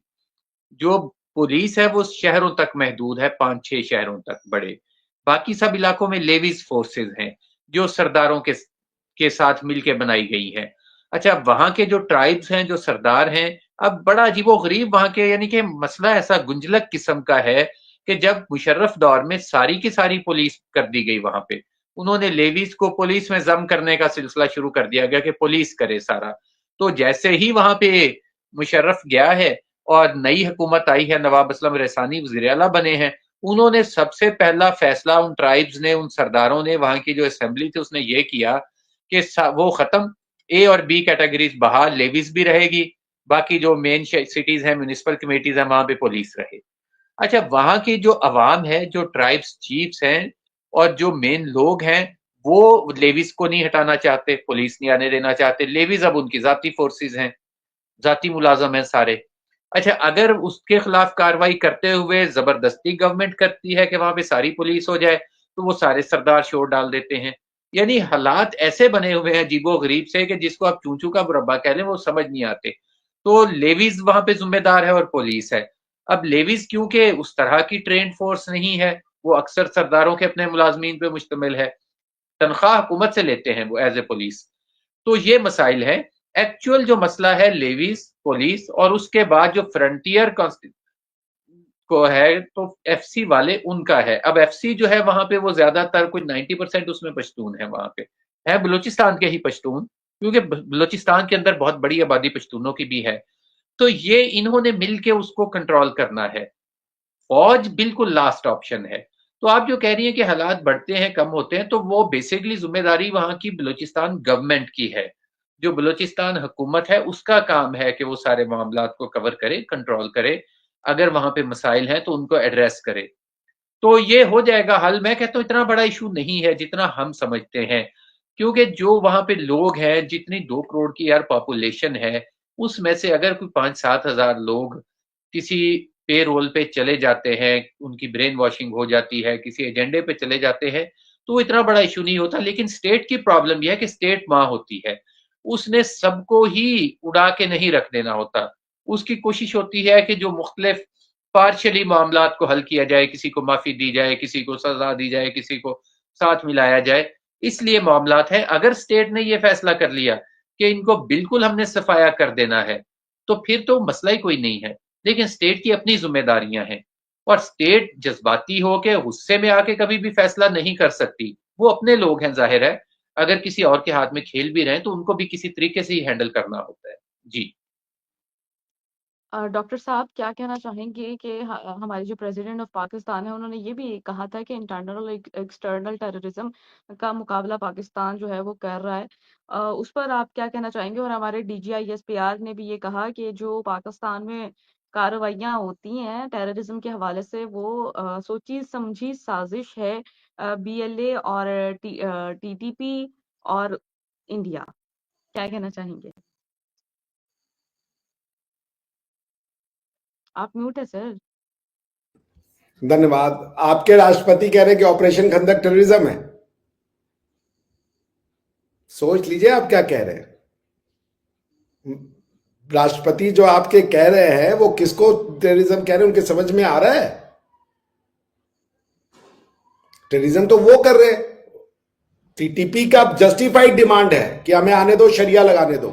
जो पुलिस है वो शहरों तक महदूद है, 5-6 शहरों तक बड़े। बाकी सब इलाकों में लेवीज़ फोर्सेस हैं, जो सरदारों के साथ मिलके बनाई गई है। अच्छा, वहाँ के जो ट्राइब्स हैं, जो सरदार हैं, अब बड़ा अजीबो-गरीब वहाँ के, यानी कि मसला ऐसा गुंजलक किस्म का है कि जब मुशर्रफ दौर में सारी की सारी पुलिस कर दी गई वहाँ पे, उन्होंने लेवीज़ को पुलिस में ज़म करने का सिलसिला शुरू कर दिया गया कि पुलिस करे सारा। तो जैसे ही वहाँ पे मुशर्रफ गया है और नई हुकूमत आई है, नवाब असलम रैसानी वज़ीर आला बने हैं, उन्होंने सबसे पहला फैसला उन ट्राइब्स ने, उन सरदारों ने, वहाँ की जो असेंबली थी उसने ये किया कि वो खत्म, ए और बी कैटेगरीज बहाल, लेवीज भी रहेगी, बाकी जो मेन सिटीज हैं, म्यूनिसिपल कमेटीज हैं, वहां पे पुलिस रहे। अच्छा, वहां की जो अवाम है, जो ट्राइब्स चीफ्स हैं और जो मेन लोग हैं, वो लेवीज को नहीं हटाना चाहते, पुलिस नहीं आने देना चाहते। लेवीज अब उनकी जाती फोर्सेस हैं, जाती मुलाजम हैं सारे। अच्छा, अगर उसके खिलाफ कार्रवाई करते हुए जबरदस्ती गवर्नमेंट करती है कि वहां पे सारी पुलिस हो जाए, तो वो सारे सरदार शोर डाल देते हैं। यानी हालात ऐसे बने हुए हैं अजीबो गरीब से कि जिसको आप चूं चूं का मुरब्बा कह लें वो समझ नहीं आते। तो लेवीज वहां पे जिम्मेदार है और पुलिस है। अब लेवीज क्योंकि उस तरह की ट्रेंड फोर्स नहीं है, वो अक्सर सरदारों के अपने मुलाजमीन पे मुश्तमिल है, तनख्वाह हुकूमत से लेते हैं वो एज ए पुलिस। तो ये मसाइल है। एक्चुअल जो मसला है लेवीज, पुलिस और उसके बाद जो फ्रंटियर को है तो एफसी वाले उनका है। अब एफसी जो है वहां पे वो ज्यादातर कुछ 90% उसमें पश्तून है, वहां पे है बलूचिस्तान के ही पश्तून, क्योंकि बलूचिस्तान के अंदर बहुत बड़ी आबादी पश्तूनों की भी है। तो ये इन्होंने मिलके उसको कंट्रोल करना है। फौज बिल्कुल लास्ट ऑप्शन है। तो आप जो कह रही हैं कि हालात बढ़ते हैं कम होते हैं, तो वो बेसिकली जिम्मेदारी वहां की बलूचिस्तान गवर्नमेंट की है। जो बलूचिस्तान हुकूमत है उसका काम है कि वो सारे मामला को कवर करे, कंट्रोल करे, अगर वहां पे मसाइल हैं तो उनको एड्रेस करे। तो ये हो जाएगा हल। मैं कहता हूँ इतना बड़ा इशू नहीं है जितना हम समझते हैं, क्योंकि जो वहां पे लोग हैं, जितनी 2 करोड़ की यार पॉपुलेशन है, उसमें से अगर कोई 5-7 हजार लोग किसी पे रोल पे चले जाते हैं, उनकी ब्रेन वॉशिंग हो जाती है, किसी एजेंडे पे चले जाते हैं, तो वो इतना बड़ा इशू नहीं होता। लेकिन स्टेट की प्रॉब्लम यह है कि स्टेट माँ होती है, उसने सबको ही उड़ा के नहीं रख देना होता। उसकी कोशिश होती है कि जो मुख्तलिफ पार्शली मामला को हल किया जाए, किसी को माफी दी जाए, किसी को सजा दी जाए, किसी को साथ मिलाया जाए, इसलिए मामलात है। अगर स्टेट ने यह फैसला कर लिया कि इनको बिल्कुल हमने सफाया कर देना है, तो फिर तो मसला ही कोई नहीं है। लेकिन स्टेट की अपनी जिम्मेदारियां हैं, और स्टेट जज्बाती हो के गुस्से में आके कभी भी फैसला नहीं कर सकती। वो अपने लोग हैं, जाहिर है। अगर किसी और के हाथ में खेल भी रहे हैं तो उनको भी किसी तरीके से ही हैंडल करना होता है। जी। डॉक्टर साहब क्या कहना चाहेंगे कि हमारे जो प्रेसिडेंट ऑफ पाकिस्तान है उन्होंने ये भी कहा था कि इंटरनल और एक्सटर्नल टेररिज्म का मुकाबला पाकिस्तान जो है वो कर रहा है। उस पर आप क्या कहना चाहेंगे? और हमारे DGI SPR ने भी ये कहा कि जो पाकिस्तान में कार्रवाइयाँ होती हैं टेररिज्म के हवाले से वो सोची समझी साजिश है BLA और TTP और इंडिया। क्या कहना चाहेंगे? आप म्यूट है सर। धन्यवाद। आपके राष्ट्रपति कह रहे हैं कि ऑपरेशन खंदक टेररिज्म है। सोच लीजिए आप क्या कह रहे हैं। राष्ट्रपति जो आपके कह रहे हैं वो किसको टेररिज्म कह रहे हैं, उनके समझ में आ रहा है? टेररिज्म तो वो कर रहे हैं। TTP का जस्टिफाइड डिमांड है कि हमें आने दो, शरिया लगाने दो।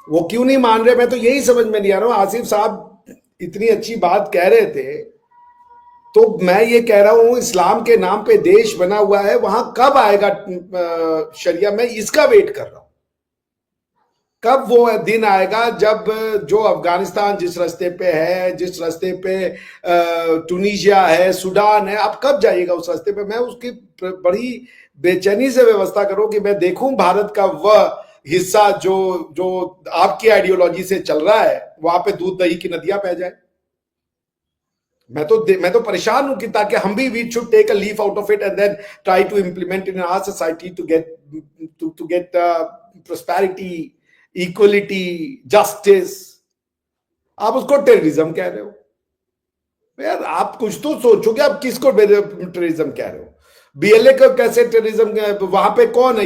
वो क्यों नहीं मान रहे, मैं तो यही समझ में नहीं आ रहा हूं। आसिफ साहब इतनी अच्छी बात कह रहे थे, तो मैं ये कह रहा हूं इस्लाम के नाम पे देश बना हुआ है, वहां कब आएगा शरिया? मैं इसका वेट कर रहा हूं, कब वो दिन आएगा जब जो अफगानिस्तान जिस रास्ते पे है, जिस रास्ते पे टूनिशिया है, सूडान है, आप कब जाइएगा उस रास्ते पे? मैं उसकी बड़ी बेचैनी से व्यवस्था करूं कि मैं देखूं भारत का वह हिस्सा जो जो आपकी आइडियोलॉजी से चल रहा है, वहां पे दूध दही की नदियां बह जाए। मैं तो परेशान हूं कि ताकि हम भी we should take a leaf out of it and then try to implement in our society to get prosperity, equality, justice. आप उसको टेररिज्म कह रहे हो यार। आप कुछ तो सोचो कि आप किसको टेररिज्म कह रहे हो। BLA को कैसे टेररिज्म? वहां पे कौन है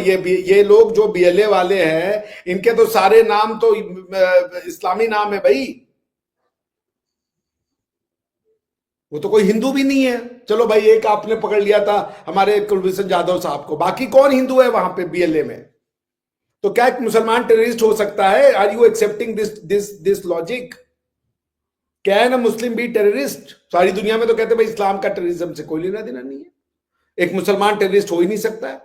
ये लोग जो BLA वाले हैं? इनके तो सारे नाम तो इस्लामी नाम है भाई। वो तो कोई हिंदू भी नहीं है। चलो भाई, एक आपने पकड़ लिया था हमारे कुलभूषण जाधव साहब को, बाकी कौन हिंदू है वहां पे BLA में? तो क्या एक मुसलमान टेररिस्ट हो सकता है? Are you accepting this logic? Can a Muslim be terrorist? सारी दुनिया में तो कहते हैं भाई इस्लाम का टेररिज्म से कोई लेना देना नहीं है, एक मुसलमान टेररिस्ट हो ही नहीं सकता है।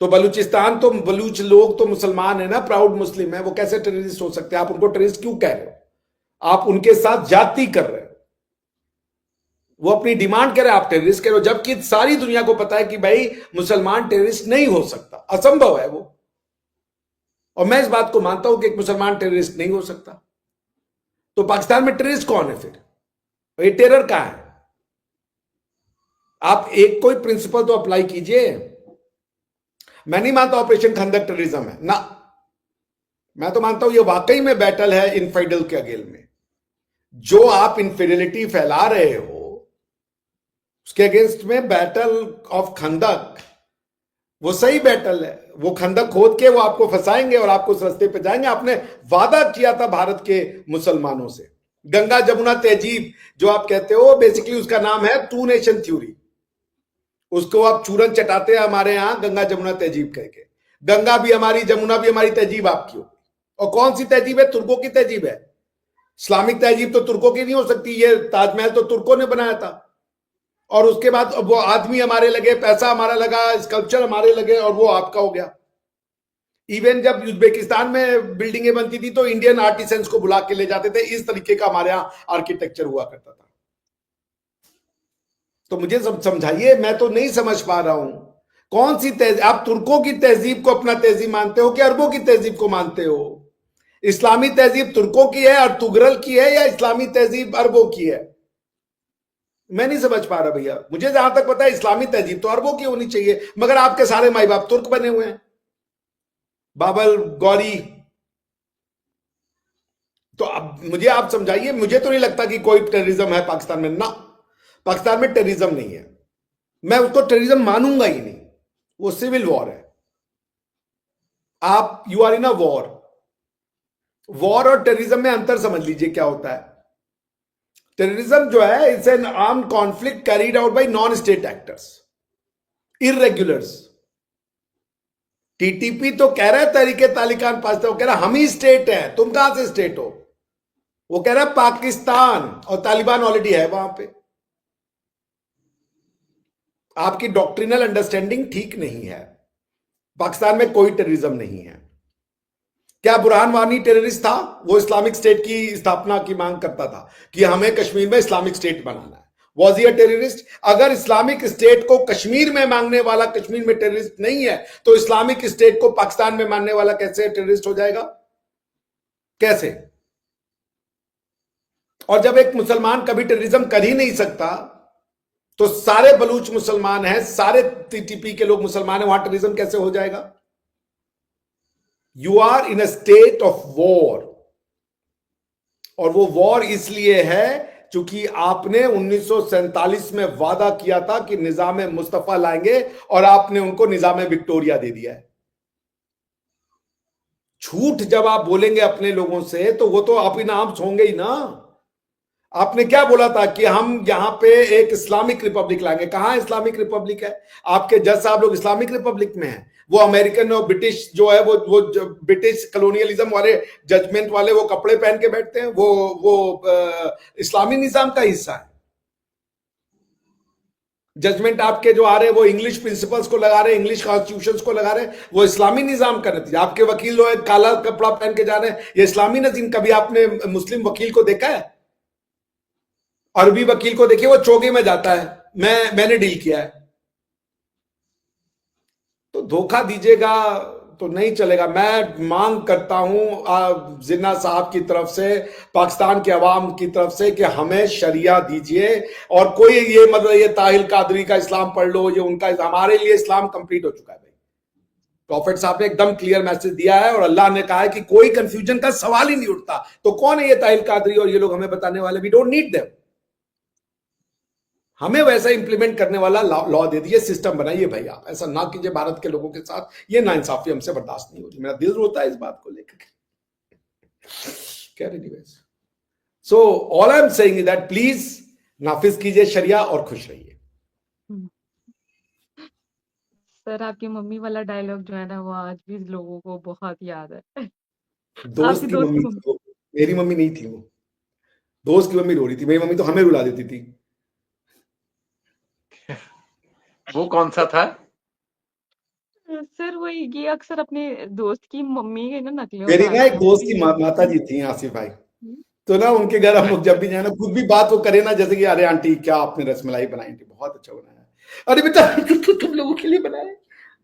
तो बलूचिस्तान तो बलूच लोग तो मुसलमान है ना, प्राउड मुस्लिम है, वो कैसे टेररिस्ट हो सकते हैं? आप उनको टेररिस्ट क्यों कह रहे हो? आप उनके साथ जाति कर रहे हो। वो अपनी डिमांड कह रहे हैं, आप टेररिस्ट कह रहे हो, जबकि सारी दुनिया को पता है कि भाई मुसलमान टेररिस्ट नहीं हो सकता, असंभव है वो। और मैं इस बात को मानता हूं कि एक मुसलमान टेररिस्ट नहीं हो सकता। तो पाकिस्तान में टेररिस्ट कौन है फिर? ये टेरर कहां है? आप एक कोई प्रिंसिपल तो अप्लाई कीजिए। मैं नहीं मानता ऑपरेशन खंदक टेररिज्म है ना। मैं तो मानता हूं ये वाकई में बैटल है इनफाइडल के अगेंस्ट में। जो आप इनफिडेलिटी फैला रहे हो, उसके अगेंस्ट में बैटल ऑफ खंदक, वो सही बैटल है। वो खंदक खोद के वो आपको फंसाएंगे और आपको उस रास्ते पे जाएंगे। आपने वादा किया था भारत के मुसलमानों से। गंगा जमुना तहजीब जो आप कहते हो, बेसिकली उसका नाम है टू नेशन थ्योरी। उसको आप चूरन चटाते हैं हमारे यहां गंगा जमुना तहजीब करके। गंगा भी हमारी, जमुना भी हमारी, तहजीब आपकी होगी। और कौन सी तहजीब है? तुर्कों की तहजीब है। इस्लामिक तहजीब तो तुर्कों की नहीं हो सकती। ये ताजमहल तो तुर्कों ने बनाया था। और उसके बाद वो आदमी हमारे लगे, पैसा हमारा लगा, स्कल्पचर हमारे लगे, और वो आपका हो गया। इवन जब उज्बेकिस्तान में बिल्डिंगें बनती थी तो इंडियन आर्टिसंस को बुला के ले जाते थे। इस तरीके का हमारे यहां आर्किटेक्चर हुआ करता था। तो मुझे समझाइए, मैं तो नहीं समझ पा रहा हूं कौन सी तहजीब। आप तुर्कों की तहजीब को अपना तहजीब मानते हो कि अरबों की तहजीब को मानते हो? इस्लामी तहजीब तुर्कों की है और तुगरल की है, या इस्लामी तहजीब अरबों की है? मैं नहीं समझ पा रहा भैया। मुझे जहां तक पता है इस्लामी तहजीब तो अरबों की होनी चाहिए, मगर आपके सारे माई बाप तुर्क बने हुए हैं, बाबर, गौरी। तो अब मुझे आप समझाइए। मुझे तो नहीं लगता कि कोई टेररिज्म है पाकिस्तान में ना। पाकिस्तान में टेररिज्म नहीं है। मैं उसको टेररिज्म मानूंगा ही नहीं। वो सिविल वॉर है। आप you are in a war. War और टेररिज्म में अंतर समझ लीजिए क्या होता है। टेररिज्म जो है, it's an armed conflict carried out by non state actors, irregulars. TTP तो कह रहा है तहरीके तालिबान पाकिस्तान, वो कह रहा है हम ही स्टेट है, तुम कहां से स्टेट हो? वो कह रहा है पाकिस्तान, और तालिबान ऑलरेडी है वहां पे। आपकी डॉक्ट्रिनल अंडरस्टैंडिंग ठीक नहीं है। पाकिस्तान में कोई टेररिज्म नहीं है। क्या बुरहान वानी टेररिस्ट था? वो इस्लामिक स्टेट की स्थापना की मांग करता था कि हमें कश्मीर में इस्लामिक स्टेट बनाना है। Was he a terrorist? अगर इस्लामिक स्टेट को कश्मीर में मांगने वाला कश्मीर में टेररिस्ट नहीं है, तो इस्लामिक स्टेट को पाकिस्तान में मानने वाला कैसे टेररिस्ट हो जाएगा? कैसे? और जब एक मुसलमान कभी टेररिज्म कर ही नहीं सकता, तो सारे बलूच मुसलमान हैं, सारे टीटीपी के लोग मुसलमान हैं, वहां टेररिज्म कैसे हो जाएगा? You are in a state of war. और वो वॉर इसलिए है क्योंकि आपने 1947 में वादा किया था कि निजाम मुस्तफा लाएंगे, और आपने उनको निजाम विक्टोरिया दे दिया है। झूठ जब आप बोलेंगे अपने लोगों से, तो वो तो आप ही नाम होंगे ही ना। आपने क्या बोला था कि हम यहां पे एक इस्लामिक रिपब्लिक लाएंगे। कहां इस्लामिक रिपब्लिक है? आपके जज साहब लोग इस्लामिक रिपब्लिक में हैं। वो अमेरिकन और ब्रिटिश जो है, वो ब्रिटिश कॉलोनियलिज्म वाले जजमेंट वाले वो कपड़े पहन के बैठते हैं, वो इस्लामी निजाम का हिस्सा है। जजमेंट आपके जो आ रहे हैं वो इंग्लिश प्रिंसिपल्स को लगा रहे हैं, इंग्लिश कॉन्स्टिट्यूशंस को लगा रहे हैं, वो इस्लामी निजाम का नतीजा। आपके वकील जो है काला कपड़ा पहन के जा रहे हैं, ये इस्लामी नजीम। कभी आपने मुस्लिम वकील को देखा है? अरबी वकील को देखिए, वो चोगे में जाता है, मैंने डील किया है। तो धोखा दीजिएगा तो नहीं चलेगा। मैं मांग करता हूं जिन्ना साहब की तरफ से, पाकिस्तान के अवाम की तरफ से, कि हमें शरिया दीजिए। और कोई ये मतलब ये ताहिल कादरी का इस्लाम पढ़ लो, ये उनका, हमारे लिए इस्लाम कंप्लीट हो चुका है भाई। प्रॉफिट साहब ने एकदम क्लियर मैसेज दिया है, और अल्लाह ने कहा है कि कोई कंफ्यूजन का सवाल ही नहीं उठता। तो कौन है ये ताहिल कादरी और ये लोग हमें बताने वाले? We don't need them. हमें वैसा इंप्लीमेंट करने वाला लॉ दे दिए, सिस्टम बनाइए भाई। आप ऐसा ना कीजिए भारत के लोगों के साथ। ये नाइंसाफी हमसे बर्दाश्त नहीं होती। मेरा दिल रोता है इस बात को लेकर। Anyways, so all I am saying is that please नाफिज कीजिए शरिया और खुश रहिए। सर, आपकी मम्मी वाला डायलॉग जो है ना, वो आज भी लोगों को बहुत याद है। दोस्त आपकी की दोस्त की मम्मी मम्मी। थी वो, मेरी मम्मी नहीं थी वो। दोस्त की मम्मी रो रही थी। मेरी मम्मी तो हमें रुला देती थी। वो कौन सा था? सर, वो ये अक्सर अपने दोस्त की मम्मी के ना नकलें मेरी ना उतारते एक हैं, दोस्त मुझे की ये माता जी थी, आसिफ भाई। हम्म, तो ना उनके घर हम लोग जब भी जाए ना, कुछ भी बात वो करे ना, जैसे कि अरे आंटी क्या आपने रसमलाई बनाई थी, बहुत अच्छा बनाया। अरे बेटा तुम लोगों के लिए बनाए।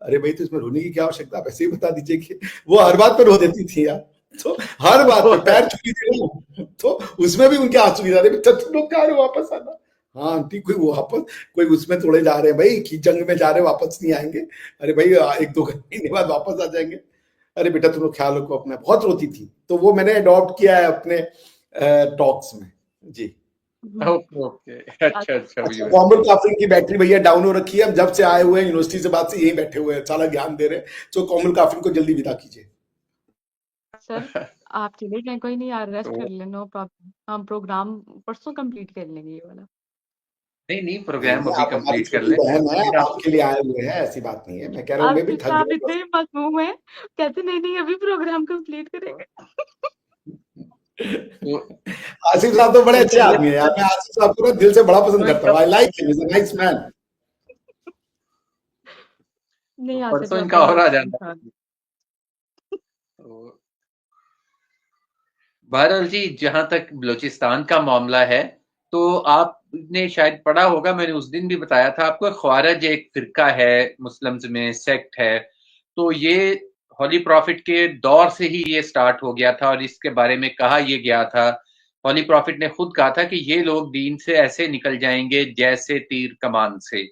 अरे भाई, तो इसमें रोने की क्या आवश्यकता? आप ऐसे ही बता दीजिए। कि वो हर बात पर रो देती थी यार। तो हर बात पे पैर छू थे, तो उसमें भी उनके आंसू नहीं आ रहे। बेटा तुम लोग कहा रहे हो, वापस आना। हाँ आंटी, कोई वो वापस, कोई उसमें थोड़े जा रहे हैं भाई कि जंग में जा रहे, वापस नहीं आएंगे। अरे भाई 1-2 महीने बाद वापस आ जाएंगे। अरे बेटा तुम लोग ख्याल रखो अपना। बहुत रोती थी। तो वो मैंने अडॉप्ट किया है अपने टॉक्स में जी। हम्म, ओके ओके, अच्छा अच्छा अच्छा, व्यूअर। मोहम्मद काफिर की बैटरी भैया डाउन हो रखी है, हम जब से आए हुए हैं यूनिवर्सिटी से, बाद से यहीं बैठे हुए हैं, सारा ज्ञान दे रहे हैं। तो मोहम्मद काफिर को जल्दी विदा कीजिए। सर आप चले गए, कोई नहीं यार, रेस्ट कर तो ले, नो प्रॉब्लम, हम प्रोग्राम परसों कंप्लीट कर लेंगे ये वाला। नहीं नहीं, नहीं प्रोग्राम नहीं, अभी आप हमारी कंप्लीट कर छोटी लें। बहन है, फिर हम आप आपके लिए आए हुए हैं, ऐसी बात नहीं है। मैं कह रहा हूँ मैं भी आपके थक साहब गया बस। इतने मसमूम है, कहते नहीं नहीं अभी प्रोग्राम कंप्लीट करेंगे। तो आसिफ साहब तो बड़े अच्छे चलिए आदमी है यार, मैं आसिफ साहब को ना दिल से बड़ा पसंद करता इनका, हूँ। I like him, is a nice man. नहीं आसिफ परसों साहब इनका बहुत और आ अच्छे जाना। इंसान। तो बहरहाल जी, जहां तक बलूचिस्तान का मामला है, तो आपने शायद पढ़ा होगा, मैंने उस दिन भी बताया था आपको, ख्वारज एक फिरका है मुस्लिम्स में, सेक्ट है। तो ये हॉली प्रॉफिट के दौर से ही ये स्टार्ट हो गया था और इसके बारे में कहा यह गया था। हॉली प्रॉफिट ने खुद कहा था कि ये लोग दीन से ऐसे निकल जाएंगे जैसे तीर कमान से।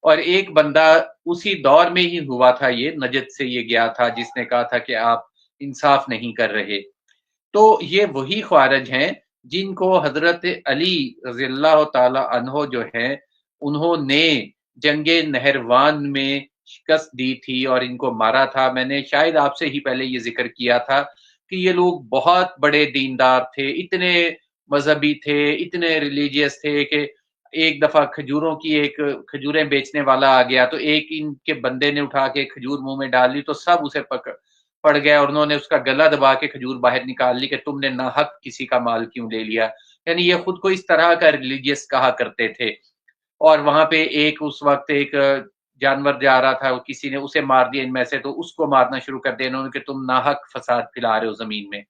और एक बंदा उसी दौर में ही हुआ था, ये नजद से ये गया था, जिसने कहा था कि आप इंसाफ नहीं कर रहे। तो ये वही ख्वारिज हैं जिनको हजरत अली रज़ियल्लाहु ताला अन्हो जो हैं, उन्होंने जंगे नहरवान में शिकस्त दी थी और इनको मारा था। मैंने शायद आपसे ही पहले ये जिक्र किया था कि ये लोग बहुत बड़े दीनदार थे, इतने मजहबी थे, इतने रिलीजियस थे कि एक दफा खजूरों की एक खजूरें बेचने वाला आ गया, तो एक इनके बंदे ने उठा के खजूर मुंह में डाल ली, तो सब उसे पड़ गया और उन्होंने उसका गला दबा के खजूर बाहर निकाल ली कि तुमने नाहक किसी का माल क्यों ले लिया। यानी ये खुद को इस तरह का रिलीजियस कहा करते थे। और वहां पे एक उस वक्त एक जानवर जा रहा था, किसी ने उसे मार दिया इनमें से, तो उसको मारना शुरू कर दिया इन्होंने कि तुम नाहक फसाद फैला रहे हो जमीन में।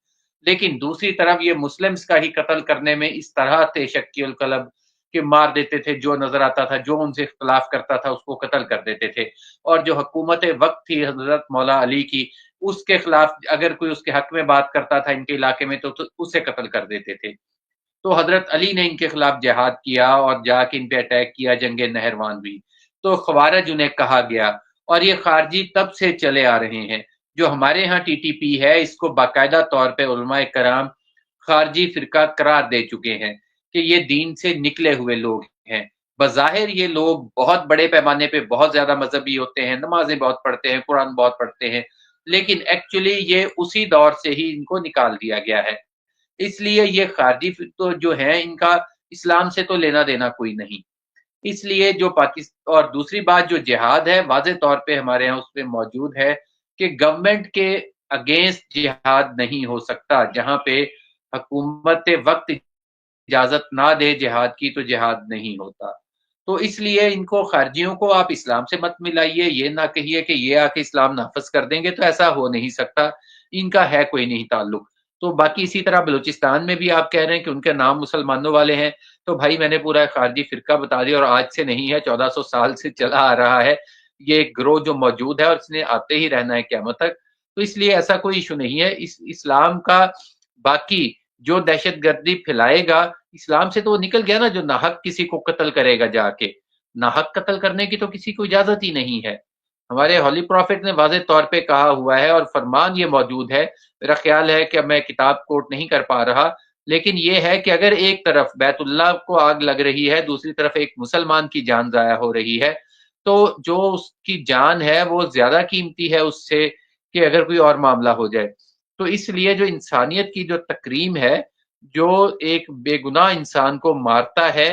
लेकिन दूसरी तरफ ये मुस्लिम्स का ही कत्ल करने में इस तरह थे शक्ल कलब कि मार देते थे, जो नजर आता था, जो उनसे इख्तलाफ करता था उसको कत्ल कर देते थे। और जो हुकूमत वक्त थी हजरत मौला अली की, उसके खिलाफ अगर कोई उसके हक में बात करता था इनके इलाके में, तो उसे कत्ल कर देते थे। तो हजरत अली ने इनके खिलाफ जिहाद किया और जाके इन पे अटैक किया, जंगे नहरवान भी। तो ख्वारिज उन्हें कहा गया। और ये खारजी तब से चले आ रहे हैं। जो हमारे यहाँ टीटीपी है, इसको बाकायदा तौर पे उलमाए कराम खारजी फिरका करार दे चुके हैं कि ये दीन से निकले हुए लोग हैं। बज़ाहिर ये लोग बहुत बड़े पैमाने पे बहुत ज्यादा मजहबी होते हैं, नमाजें बहुत पढ़ते हैं, कुरान बहुत पढ़ते हैं, लेकिन एक्चुअली ये उसी दौर से ही इनको निकाल दिया गया है। इसलिए ये खारजी तो जो है, इनका इस्लाम से तो लेना देना कोई नहीं। इसलिए जो पाकिस्तान, और दूसरी बात जो जिहाद है, वाज़ेह तौर पे हमारे यहाँ उसमें मौजूद है कि गवर्नमेंट के अगेंस्ट जिहाद नहीं हो सकता। जहां पे हुकूमत वक्त इजाजत ना दे जिहाद की, तो जिहाद नहीं होता। तो इसलिए इनको खारजियों को आप इस्लाम से मत मिलाइए, ये ना कहिए कि ये आके इस्लाम नाफज कर देंगे, तो ऐसा हो नहीं सकता। इनका है कोई नहीं ताल्लुक। तो बाकी इसी तरह बलूचिस्तान में भी आप कह रहे हैं कि उनके नाम मुसलमानों वाले हैं, तो भाई मैंने पूरा खारजी फिरका बता दिया, और आज से नहीं है, 1400 साल से चला आ रहा है ये ग्रोह जो मौजूद है, और इसने आते ही रहना है क़यामत तक। तो इसलिए ऐसा कोई इशू नहीं है इस्लाम का। बाकी जो दहशतगर्दी फैलाएगा, इस्लाम से तो वो निकल गया ना, जो नाहक किसी को कत्ल करेगा जाके। नाहक कत्ल करने की तो किसी को इजाजत ही नहीं है। हमारे हॉली प्रॉफिट ने वाज़ेह तौर पे कहा हुआ है और फरमान ये मौजूद है। मेरा ख्याल है कि मैं किताब कोट नहीं कर पा रहा, लेकिन ये है कि अगर एक तरफ बैतुल्लाह को आग लग रही है, दूसरी तरफ एक मुसलमान की जान जाया हो रही है, तो जो उसकी जान है वो ज्यादा कीमती है उससे, कि अगर कोई और मामला हो जाए। तो इसलिए जो इंसानियत की जो तकरीम है, जो एक बेगुनाह इंसान को मारता है,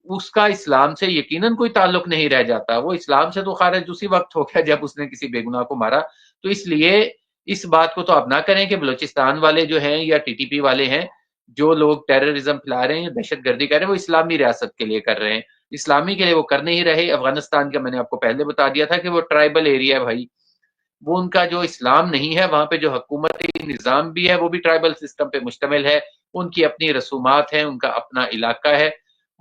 उसका इस्लाम से यकीनन कोई ताल्लुक नहीं रह जाता। वो इस्लाम से तो खारिज उसी वक्त हो गया जब उसने किसी बेगुनाह को मारा। तो इसलिए इस बात को तो आप ना करें कि बलूचिस्तान वाले जो हैं या टीटीपी वाले हैं, जो लोग टेररिज्म फैला रहे हैं, दहशतगर्दी कर रहे हैं, वो इस्लामी रियासत के लिए कर रहे हैं। इस्लामी के लिए वो कर नहीं रहे। अफगानिस्तान का मैंने आपको पहले बता दिया था कि वो ट्राइबल एरिया है भाई। वो उनका जो इस्लाम नहीं है, वहां पे जो हुकूमती निज़ाम भी है वो भी ट्राइबल सिस्टम पे मुश्तमिल है। उनकी अपनी रसूमात हैं, उनका अपना इलाका है,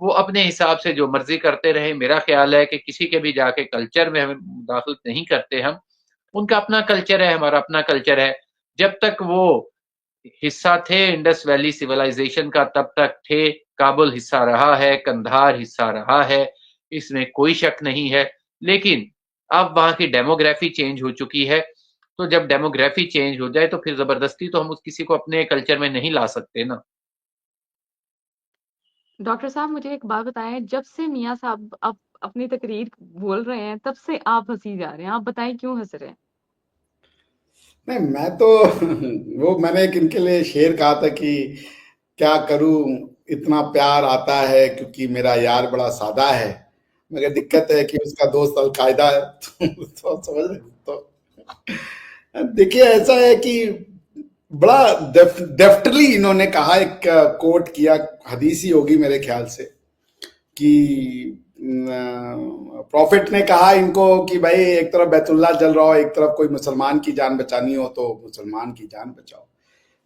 वो अपने हिसाब से जो मर्जी करते रहे। मेरा ख्याल है कि किसी के भी जाके कल्चर में हमें मुदाखलत नहीं करते हम। उनका अपना कल्चर है, हमारा अपना कल्चर है। जब तक वो हिस्सा थे इंडस वैली सिविलाइजेशन का, तब तक थे। काबुल हिस्सा रहा है, कंधार हिस्सा रहा है, इसमें कोई शक नहीं है। लेकिन अब वहां की डेमोग्राफी चेंज हो चुकी है। तो जब डेमोग्राफी चेंज हो जाए तो फिर जबरदस्ती तो हम उस किसी को अपने कल्चर में नहीं ला सकते ना। डॉक्टर साहब मुझे एक बात बताएं, जब से मियाँ साहब आप अपनी तकरीर बोल रहे हैं तब से आप हंसी जा रहे हैं, आप बताएं क्यों हंस रहे हैं? नहीं, मैं तो वो मैंने एक इनके लिए शेर कहा था कि क्या करूं, इतना प्यार आता है क्योंकि मेरा यार बड़ा सादा है, मगर दिक्कत है कि उसका दोस्त अलकायदा है। तो समझ रहे हो? तो देखिए, ऐसा है कि बड़ा डेफ्टली इन्होंने कहा, एक कोट किया, हदीस ही होगी मेरे ख्याल से, कि प्रॉफिट ने कहा इनको कि भाई एक तरफ बैतुल्लाह जल रहा हो, एक तरफ कोई मुसलमान की जान बचानी हो तो मुसलमान की जान बचाओ।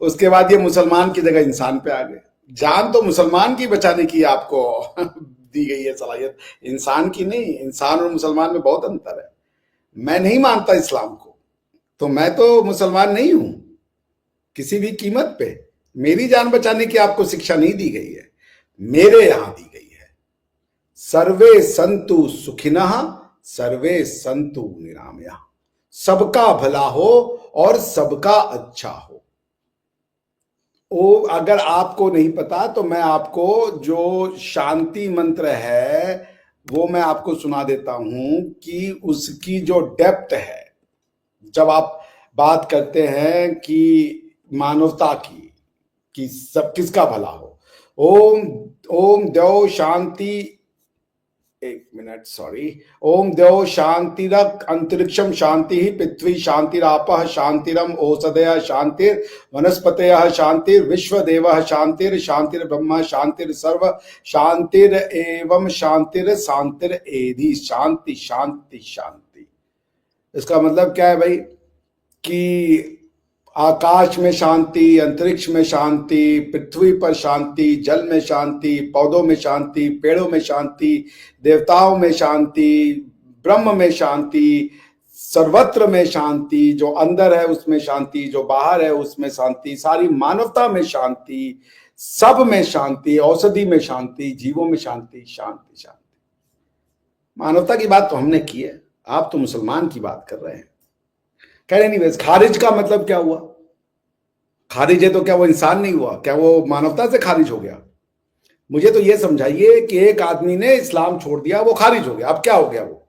उसके बाद ये मुसलमान की जगह इंसान पे आ गए। जान तो मुसलमान की बचाने की आपको दी गई है सलाहियत, इंसान की नहीं। इंसान और मुसलमान में बहुत अंतर है। मैं नहीं मानता इस्लाम को, तो मैं तो मुसलमान नहीं हूं किसी भी कीमत पे। मेरी जान बचाने की आपको शिक्षा नहीं दी गई है, मेरे यहां दी गई है। सर्वे संतु सुखिनः, सर्वे संतु निरामया। सबका भला हो और सबका अच्छा हो। वो अगर आपको नहीं पता तो मैं आपको जो शांति मंत्र है वो मैं आपको सुना देता हूं कि उसकी जो डेप्थ है, जब आप बात करते हैं कि मानवता की, कि सब किसका भला हो। ओम ओम द्यौ शांति, एक मिनट सॉरी। ओम द्यौ शांतिरक अंतरिक्षम शांति, पृथ्वी शांतिरापः शांतिरम ओषधय शांतिर वनस्पतयः शांतिर विश्वदेवः शांतिर शांतिर ब्रह्म शांतिर सर्व शांतिर एवं शांतिर शांतिर एधि। शांति शांति शांति। इसका मतलब क्या है भाई? कि आकाश में शांति, अंतरिक्ष में शांति, पृथ्वी पर शांति, जल में शांति, पौधों में शांति, पेड़ों में शांति, देवताओं में शांति, ब्रह्म में शांति, सर्वत्र में शांति, जो अंदर है उसमें शांति, जो बाहर है उसमें शांति, सारी मानवता में शांति, सब में शांति, औषधि में शांति, जीवों में शांति, शांति शांति। मानवता की बात तो हमने की है, आप तो मुसलमान की बात कर रहे हैं। एनीवेज, खारिज का मतलब क्या हुआ? खारिज है तो क्या वो इंसान नहीं हुआ? क्या वो मानवता से खारिज हो गया? मुझे तो ये समझाइए कि एक आदमी ने इस्लाम छोड़ दिया, वो खारिज हो गया, अब क्या हो गया? वो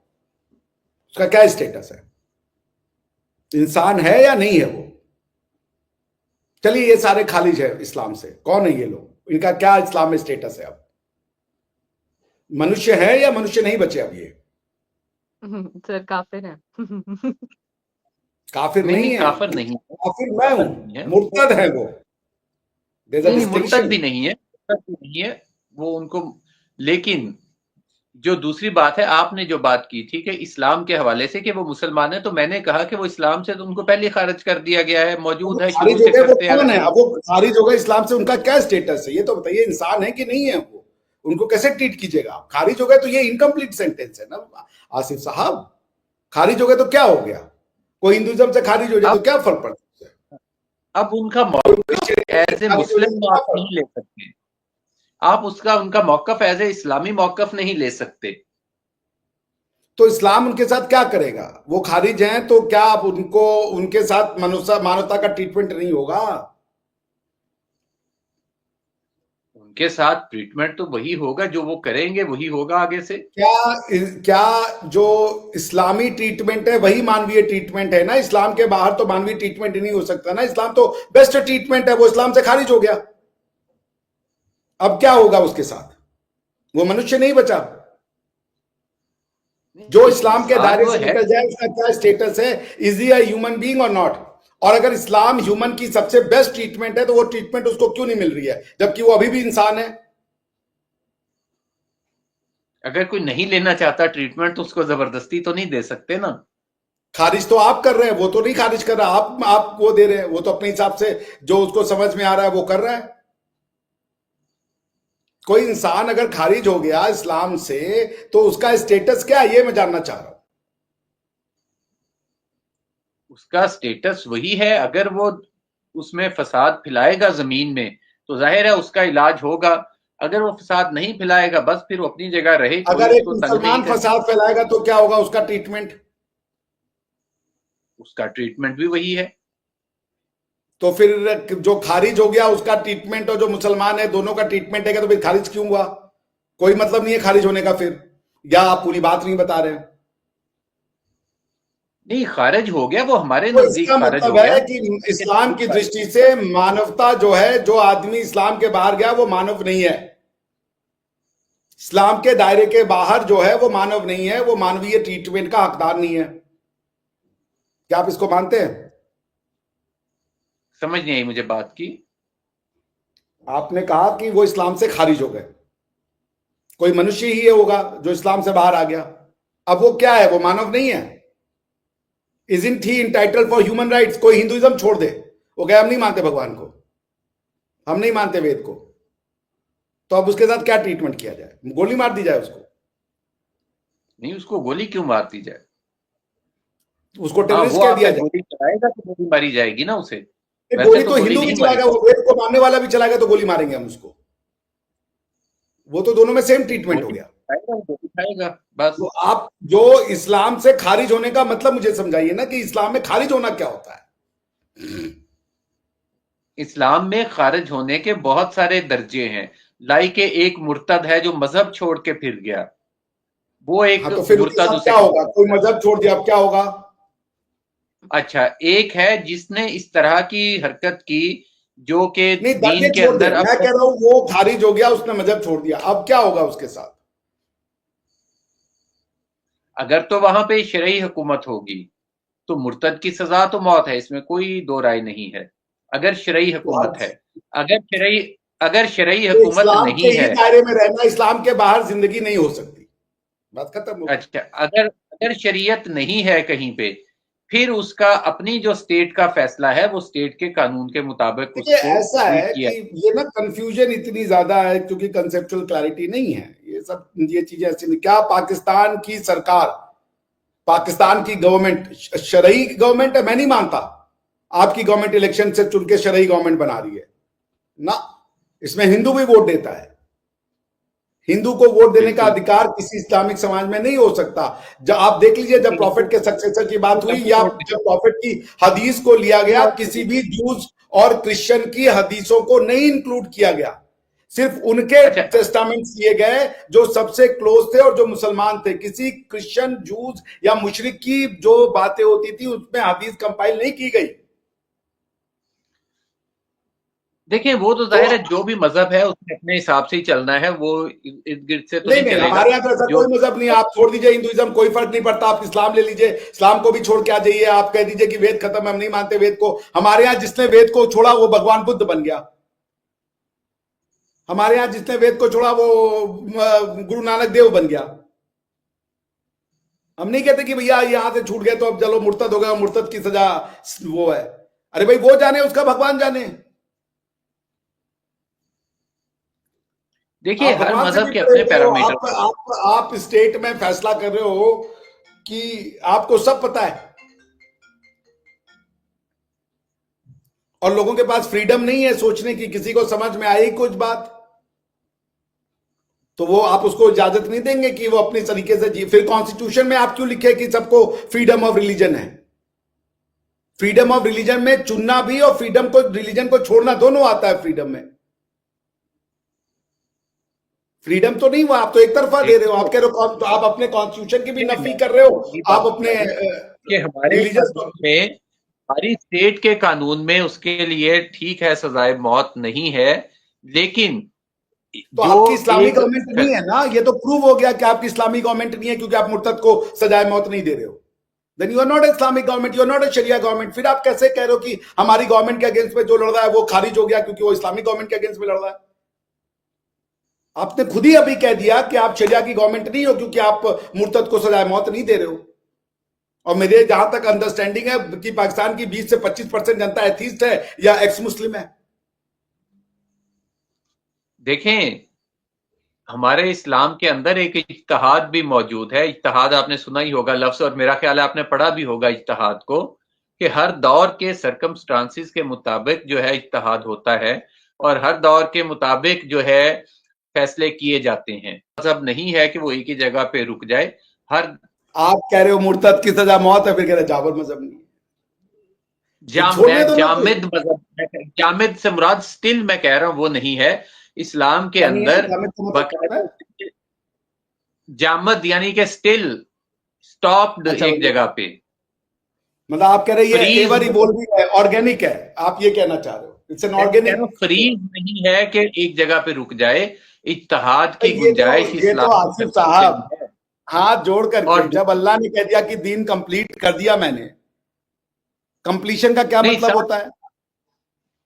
उसका क्या स्टेटस है? इंसान है या नहीं है वो? चलिए, ये सारे खारिज है इस्लाम से, कौन है ये लोग? इनका क्या इस्लाम में स्टेटस है? अब मनुष्य है या मनुष्य नहीं बचे अब ये? सर काफिर है। काफिर नहीं नहीं नहीं, है। काफिर नहीं है, काफिर मैं हूं, काफिर नहीं है, मुर्तद है वो। देयर इज अ नहीं मुर्तद डिस्टिंक्शन। भी नहीं है, मुर्तद भी नहीं है वो उनको। लेकिन जो दूसरी बात है, आपने जो बात की थी कि इस्लाम के हवाले से कि वो मुसलमान है, तो मैंने कहा कि वो इस्लाम से तो उनको पहले खारिज कर दिया गया है, वो मौजूद है, शुरू खारिज हो से गए, वो करते आ कौन है? रहे हैं। अब वो खारिज हो गए इस्लाम से, उनका क्या स्टेटस है ये तो बताइए। इंसान है कि नहीं है वो? उनको कैसे ट्रीट कीजिएगा आप? खारिज हो गए तो ये इनकम्प्लीट सेंटेंस है ना आसिफ साहब। खारिज हो गए तो क्या हो गया? कोई हिंदुइज्म से खारिज हो जाए तो अब क्या फर्क पड़ता है? अब उनका कोई मौकफ क्रिश्चियन से एज ए खारिज हो जाए मुस्लिम तो क्या आप फर्क? नहीं ले सकते, आप उनका मौकफ एज ए इस्लामी मौकफ नहीं ले सकते। तो इस्लाम उनके साथ क्या करेगा? वो खारिज हैं तो क्या आप उनको, उनके साथ मानवता का ट्रीटमेंट नहीं होगा? उनके साथ ट्रीटमेंट तो वही होगा, जो वो करेंगे वही होगा आगे से। क्या क्या जो इस्लामी ट्रीटमेंट है वही मानवीय ट्रीटमेंट है ना? इस्लाम के बाहर तो मानवीय ट्रीटमेंट ही नहीं हो सकता ना। इस्लाम तो बेस्ट ट्रीटमेंट है, वो इस्लाम से खारिज हो गया। अब क्या होगा उसके साथ? वो मनुष्य नहीं बचा। जो इस्लाम के इंसान दायरे वो से है। निकल जाए उसका क्या स्टेटस है? Is he a human being और नॉट? और अगर इस्लाम ह्यूमन की सबसे बेस्ट ट्रीटमेंट है तो वो ट्रीटमेंट उसको क्यों नहीं मिल रही है, जबकि वो अभी भी इंसान है? अगर कोई नहीं लेना चाहता ट्रीटमेंट तो उसको जबरदस्ती तो नहीं दे सकते ना। खारिज तो आप कर रहे हैं, वो तो नहीं खारिज कर रहा। आप वो दे रहे हैं, वो तो अपने हिसाब से जो उसको समझ में आ रहा है वो कर रहा है। कोई इंसान अगर खारिज हो गया इस्लाम से तो उसका स्टेटस क्या है, ये मैं जानना चाह रहा हूं। उसका स्टेटस वही है, अगर वो उसमें फसाद फैलाएगा जमीन में तो जाहिर है उसका इलाज होगा। अगर वो फसाद नहीं फैलाएगा बस फिर वो अपनी जगह रहे, कोई अगर एक उसको तंग नहीं मुसलमान करे। फसाद फैलाएगा तो क्या होगा उसका ट्रीटमेंट? उसका ट्रीटमेंट भी वही है। तो फिर जो खारिज हो गया उसका ट्रीटमेंट और जो मुसलमान है दोनों का ट्रीटमेंट है, तो फिर खारिज क्यों हुआ? कोई मतलब नहीं है खारिज होने का फिर, या आप पूरी बात नहीं बता रहे हैं? नहीं, खारिज हो गया, वो हमारे तो नजदीक इसका खारिज हो मतलब गया। है कि इस्लाम की दृष्टि से मानवता जो है, जो आदमी इस्लाम के बाहर गया वो मानव नहीं है। इस्लाम के दायरे के बाहर जो है वो मानव नहीं है, वो मानवीय ट्रीटमेंट का हकदार नहीं है। क्या आप इसको मानते हैं? समझ नहीं आई मुझे बात की। आपने कहा कि वो इस्लाम से खारिज हो गए, कोई मनुष्य ही होगा जो इस्लाम से बाहर आ गया। अब वो क्या है? वो मानव नहीं है। Isn't he entitled for human rights? कोई हिंदुइज्म छोड़ दे, वो कहे हम नहीं मानते भगवान को, हम नहीं मानते वेद को, तो अब उसके साथ क्या ट्रीटमेंट किया जाए? गोली मार दी जाए उसको? नहीं, उसको गोली क्यों मार दी जाए? उसको हाँ, टेररिस्ट वो कह आप दिया पे जाए? गोली चलाएगा तो गोली मारी जाएगी ना उसे। गोली वैसे तो तो गोली हिंदू भी नहीं मारी चलाएगा, वो वेद को मानने वाला भी चलाएगा तो गोली मारेंगे हम उसको। वो तो दोनों में सेम ट्रीटमेंट हो गोली गया। खाएगा, गोली खाएगा, बस। तो आप जो इस्लाम से खारिज होने का मतलब मुझे समझाइए ना, कि इस्लाम में खारिज होना क्या होता है? इस्लाम में खारिज होने के बहुत सारे दर्जे हैं। लाइक एक मुर्तद है जो मजहब छोड़ के फिर गया, वो एक हाँ, तो फिर उसके मुर्तद साथ उसे क्या कहा होगा? कोई जाता है। मजहब छोड़ दिया, अब क्या होगा? अच्छा, एक है जिसने इस तरह की हरकत की जो कि नहीं, दर्जे दीन के छोड़ दे, अंदर अब मैं कह रहा हूं वो खारिज हो गया, उसने मजहब छोड़ दिया, अब क्या होगा उसके साथ? अगर तो वहां पे शरई हुकूमत होगी तो मुर्तद की सजा तो मौत है, इसमें कोई दो राय नहीं है। अगर शरई तो हुकूमत हर है, अगर शरई अगर शरई तो हुकूमत इस्लाम के नहीं ही है। दायरे में रहना, इस्लाम के बाहर जिंदगी नहीं हो सकती, बात खत्म हो गई। अच्छा, अगर अगर शरीयत नहीं है कहीं पे, फिर उसका अपनी जो स्टेट का फैसला है वो स्टेट के कानून के मुताबिक देखिए, उसको ऐसा है ट्रीट कि किया। ये ना कंफ्यूजन इतनी ज्यादा है क्योंकि कंसेप्चुअल क्लैरिटी नहीं है। ये सब ये चीजें ऐसी नहीं। क्या पाकिस्तान की सरकार, पाकिस्तान की गवर्नमेंट शरई गवर्नमेंट है? मैं नहीं मानता। आपकी गवर्नमेंट इलेक्शन से चुन के शरई गवर्नमेंट बना रही है ना, इसमें हिंदू भी वोट देता है। हिंदू को वोट देने का बिल्कुल। अधिकार किसी इस्लामिक समाज में नहीं हो सकता। जब आप देख लीजिए, जब प्रॉफिट के सक्सेसर की बात हुई, या जब प्रॉफिट की हदीस को लिया गया, किसी भी जूस और क्रिश्चियन की हदीसों को नहीं इंक्लूड किया गया, सिर्फ उनके अच्छा, टेस्टामेंट्स लिए गए जो सबसे क्लोज थे और जो मुसलमान थे। किसी क्रिश्चियन, जूस या मुशरिक की जो बातें होती थी उसमें हदीस कंपाइल नहीं की गई। देखिए वो तो तो जाहिर है जो भी मजहब है उसने अपने हिसाब से ही चलना है, वो इर्द गिर्द से तो नहीं नहीं नहीं, चलेगा। हमारे यहाँ तो ऐसा जो कोई मजहब नहीं है। आप छोड़ दीजिए हिंदुइज्म, कोई फर्क नहीं पड़ता। आप इस्लाम ले लीजिए, इस्लाम को भी छोड़ के आ जाइए। आप कह दीजिए कि वेद खत्म है, हम नहीं मानते वेद को। हमारे यहाँ जिसने वेद को छोड़ा वो भगवान बुद्ध बन गया। हमारे यहाँ जिसने वेद को छोड़ा वो गुरु नानक देव बन गया। हम नहीं कहते कि भैया यहां से छूट गए तो अब चलो मुर्तद हो गया, मुर्तद की सजा वो है। अरे भाई, वो जाने, उसका भगवान जाने। देखिए आप हर भगवान से भी मजहब के बड़े अपने हो। पैरामीटर होते हैं। आप स्टेट में फैसला कर रहे हो कि आपको सब पता है और लोगों के पास फ्रीडम नहीं है सोचने की, किसी को समझ में आई कुछ बात तो वो आप उसको इजाजत नहीं देंगे कि वो अपनी तरीके से जी। फिर कॉन्स्टिट्यूशन में आप क्यों लिखे कि सबको फ्रीडम ऑफ रिलीजन है? फ्रीडम ऑफ रिलीजन में चुनना भी और फ्रीडम को, रिलीजन को छोड़ना दोनों आता है फ्रीडम में। फ्रीडम तो नहीं हुआ, आप तो एक तरफा दे रहे हो। आप कह रहे हो, तो आप अपने कॉन्स्टिट्यूशन की भी नफी कर रहे हो। ये बात आप अपने बताइए कि हमारे रिलीजियस, कानून में, हमारी स्टेट के कानून में उसके लिए ठीक है सजाए मौत नहीं है, लेकिन तो जो आपकी इस्लामी एक गवर्नमेंट नहीं है ना। ये तो प्रूव हो गया कि आपकी इस्लामी गवर्नमेंट नहीं है, क्योंकि आप मुर्तद को सजाए मौत नहीं दे रहे हो। Then you are not Islamic government, you are not a sharia government. फिर आप कैसे कह रहे हो कि हमारी गवर्नमेंट के अगेंस्ट में जो लड़ रहा है वो खारिज हो गया क्योंकि वो इस्लामिक गवर्नमेंट के अगेंस्ट में लड़ रहा है? आपने खुद ही अभी कह दिया कि आप शरिया की गवर्नमेंट नहीं हो क्योंकि आप मुर्तद को सजाए मौत नहीं दे रहे हो। और मेरे जहां तक अंडरस्टैंडिंग है कि पाकिस्तान की 20 से 25% जनता एथीस्ट है या एक्स मुस्लिम है। देखें, हमारे इस्लाम के अंदर एक इज्तिहाद भी मौजूद है। इज्तिहाद आपने सुना ही होगा लफ्ज, और मेरा ख्याल है आपने पढ़ा भी होगा इज्तिहाद को, कि हर दौर के सरकमस्टांसिस के मुताबिक जो है इज्तिहाद होता है और हर दौर के मुताबिक जो है फैसले किए जाते हैं। मजहब नहीं है कि वो एक ही जगह पे रुक जाए। हर आप कह रहे हो मुर्तद की सजा मौत है, फिर कह रहे जाबर मजहब नहीं है। तो छोड़ने दो ना फिर। जामिद मजहब, जामिद से मुराद स्टिल मैं कह रहा हूं वो नहीं है इस्लाम के क्या नहीं है अंदर। जामिद का मतलब क्या होता बाकायदा है? जामद यानी कि स्टिल स्टॉप्ड अच्छा एक जगह पे, मतलब आप कह रहे हैं ये फ्रीज एवर इवॉल्विंग है, ऑर्गेनिक है, आप ये कहना चाह रहे हो, इट्स एन मैं कह रहा हूं ऑर्गेनिक। फ्रीज नहीं है कि एक जगह पे रुक जाए। इत्तेहाद की ये तो गुंजाइश ये तो इस्लामी आसिफ धरती पे साहब है। हाथ जोड़ करके और जब अल्लाह ने कह दिया कि दीन कंप्लीट कर दिया मैंने, कंप्लीशन का क्या नहीं मतलब साहब, होता है?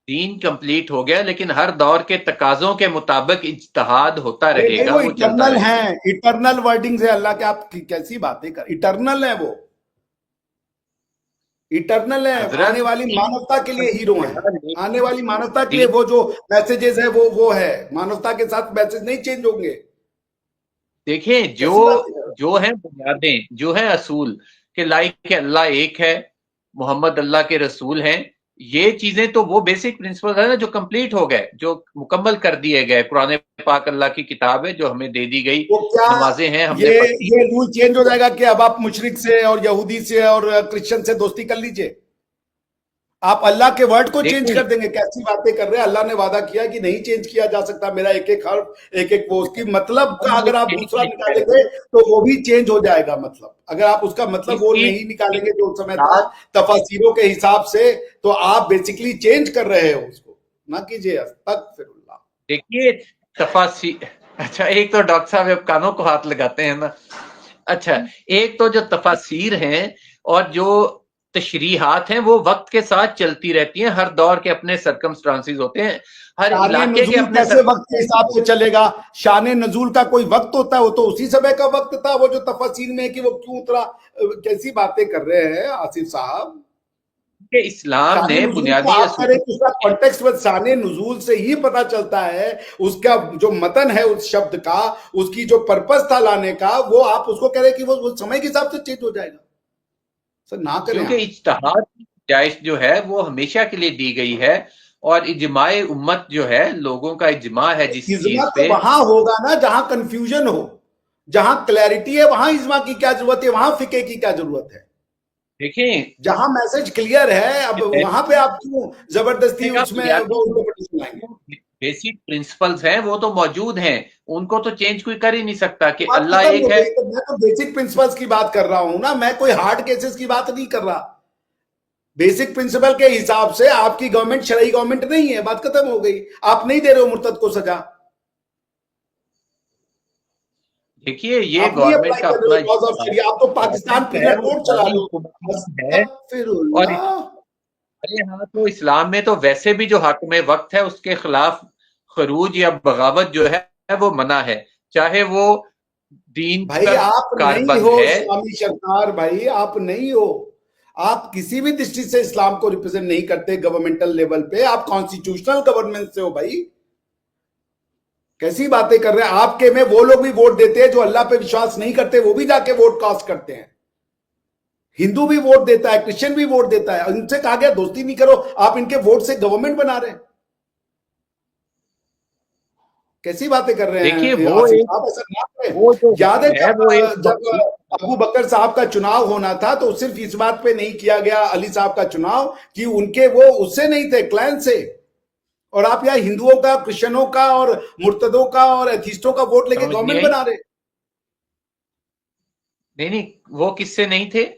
दीन कंप्लीट हो गया, लेकिन हर दौर के तकाजों के मुताबिक इज्तिहाद होता अरे नहीं, रहेगा, वो वो चलता इटर्नल रहेगा। है, इटर्नल वर्डिंग है अल्लाह के, आप कैसी बातें कर, इटर्नल है वो, इटर्नल है, आने हजरत वाली मानवता के लिए हीरो है, आने वाली मानवता के लिए दीन वो जो मैसेजेस है वो है, मानवता के साथ मैसेज नहीं चेंज होंगे। देखें, जो कैसी बातें कर रहे जो है बुनियादें, जो है असूल कि लाइक के अल्लाह एक है, मोहम्मद अल्लाह के रसूल हैं, ये चीजें तो वो बेसिक प्रिंसिपल है ना जो कंप्लीट हो गए, जो मुकम्मल कर दिए गए। कुरान पाक अल्लाह की किताब है जो हमें दे दी गई, हो? तो क्या नमाजें हैं हमने ये पढ़ी। ये रूल चेंज हो जाएगा कि अब आप मुशरिक से और यहूदी से और क्रिश्चियन से दोस्ती कर लीजिए? आप अल्लाह के वर्ड को चेंज देखिए कर देंगे? कैसी बातें कर रहे हैं? अल्लाह ने वादा किया कि नहीं चेंज किया जा सकता, मेरा एक एक हर्फ एक एक वो, उसकी मतलब का हम ये अगर आप यही दूसरा नहीं कह निकालेंगे रहे तो वो भी चेंज हो जाएगा। मतलब अगर आप उसका मतलब वो इसकी नहीं निकालेंगे जो उस समय था इस्तेमाल। तफसीरों के हिसाब से, तो आप बेसिकली चेंज कर रहे हो उसको। ना कीजिए, अस्तगफिरुल्लाह। देखिए तफासी अच्छा, एक तो डॉक्टर साहब अब कानों को हाथ लगाते हैं ना। अच्छा, एक तो जो तफासिर हैं और जो तशरीहात हैं वो वक्त के साथ चलती रहती हैं, हर दौर के अपने सरकमस्टांसिस होते हैं, हर शान इलाके के नजूल अपने कैसे वक्त के हिसाब से सरकमस्टांसिस। चलेगा? शान नजूल का कोई वक्त होता है? वो तो उसी समय का वक्त था, वो जो तफसील में है कि वो क्यों उतरा। कैसी बातें कर रहे हैं आसिफ साहब? के इस्लाम शान ने नजूल को बुनियादी आप करें असूल कि उसका कॉन्टेक्स्ट में शान नजूल से ही पता चलता है, उसका जो मतन है उस शब्द का, उसकी जो पर्पस था लाने का, वो आप उसको कह रहे हैं कि वो समय के हिसाब से चेंज हो जाएगा। सर ना करें क्योंकि आप। इज्तिहाद की गुंजाइश जो है वो हमेशा के लिए दी गई है, और इजमाए उम्मत जो है, लोगों का इजमा है जिस इज्मा चीज तो पे। वहां होगा ना जहां कंफ्यूजन हो, जहां क्लैरिटी है वहां इज्मा की क्या जरूरत है, वहां फिके की क्या जरूरत है? देखें, जहां मैसेज क्लियर है, अब वहां पे आप क्यों जबरदस्ती का उसमें बुनियादी वो इंटरप्रिटेशन लाएंगे? बेसिक प्रिंसिपल्स हैं वो तो मौजूद हैं, उनको तो चेंज कोई कर ही नहीं सकता कि बात अल्लाह खत्म हो एक है। गई। तो मैं तो बेसिक प्रिंसिपल्स की बात कर रहा हूं ना, मैं कोई हार्ड केसेस की बात नहीं कर रहा। बेसिक प्रिंसिपल के हिसाब से आपकी गवर्नमेंट शरई गवर्नमेंट नहीं है, बात खत्म हो गई। आप नहीं दे रहे हो मुर्तद को सजा, देखिए, ये आप नहीं गवर्नमेंट अप्लाई का कर रहे अपना हो लॉज ऑफ शरिया, आप तो पाकिस्तान गवर्नमेंट है पीनल वो कोड चला इस्लामी लो। हुकूमत है। और अस्तगफिरुल्लाह। अरे हाँ, तो इस्लाम में तो वैसे भी जो हाकिम वक्त है उसके खिलाफ खरूज या बगावत जो है वो मना है, चाहे वो दीन भाई का आप नहीं कारबंद हो है। इस्लामी सरकार, भाई आप नहीं हो। आप किसी भी दृष्टि से इस्लाम को रिप्रेजेंट नहीं करते गवर्नमेंटल लेवल पे, आप कॉन्स्टिट्यूशनल गवर्नमेंट से हो भाई। कैसी बातें कर रहे हैं? आपके में वो लोग भी वोट देते हैं जो अल्लाह पे विश्वास नहीं करते, वो भी जाके वोट कास्ट करते हैं। हिंदू भी वोट देता है, क्रिश्चियन भी वोट देता है, उनसे कहा गया दोस्ती नहीं करो, आप इनके वोट से गवर्नमेंट बना रहे हैं। कैसी बातें कर रहे देखिए, हैं वो आसिफ एक साहब? ऐसा ना करें। वो जो याद है है वो एक जब अबू बकर साहब का चुनाव होना था तो सिर्फ इस बात पे नहीं किया गया अली साहब का चुनाव कि उनके वो उससे नहीं थे, क्लैन से, और आप यहाँ हिंदुओं का, क्रिश्चियनों का और मुर्तदों का और एथिस्टों का वोट लेके समझ नहीं गवर्नमेंट आई। बना रहे। नहीं नहीं, वो किससे नहीं थे?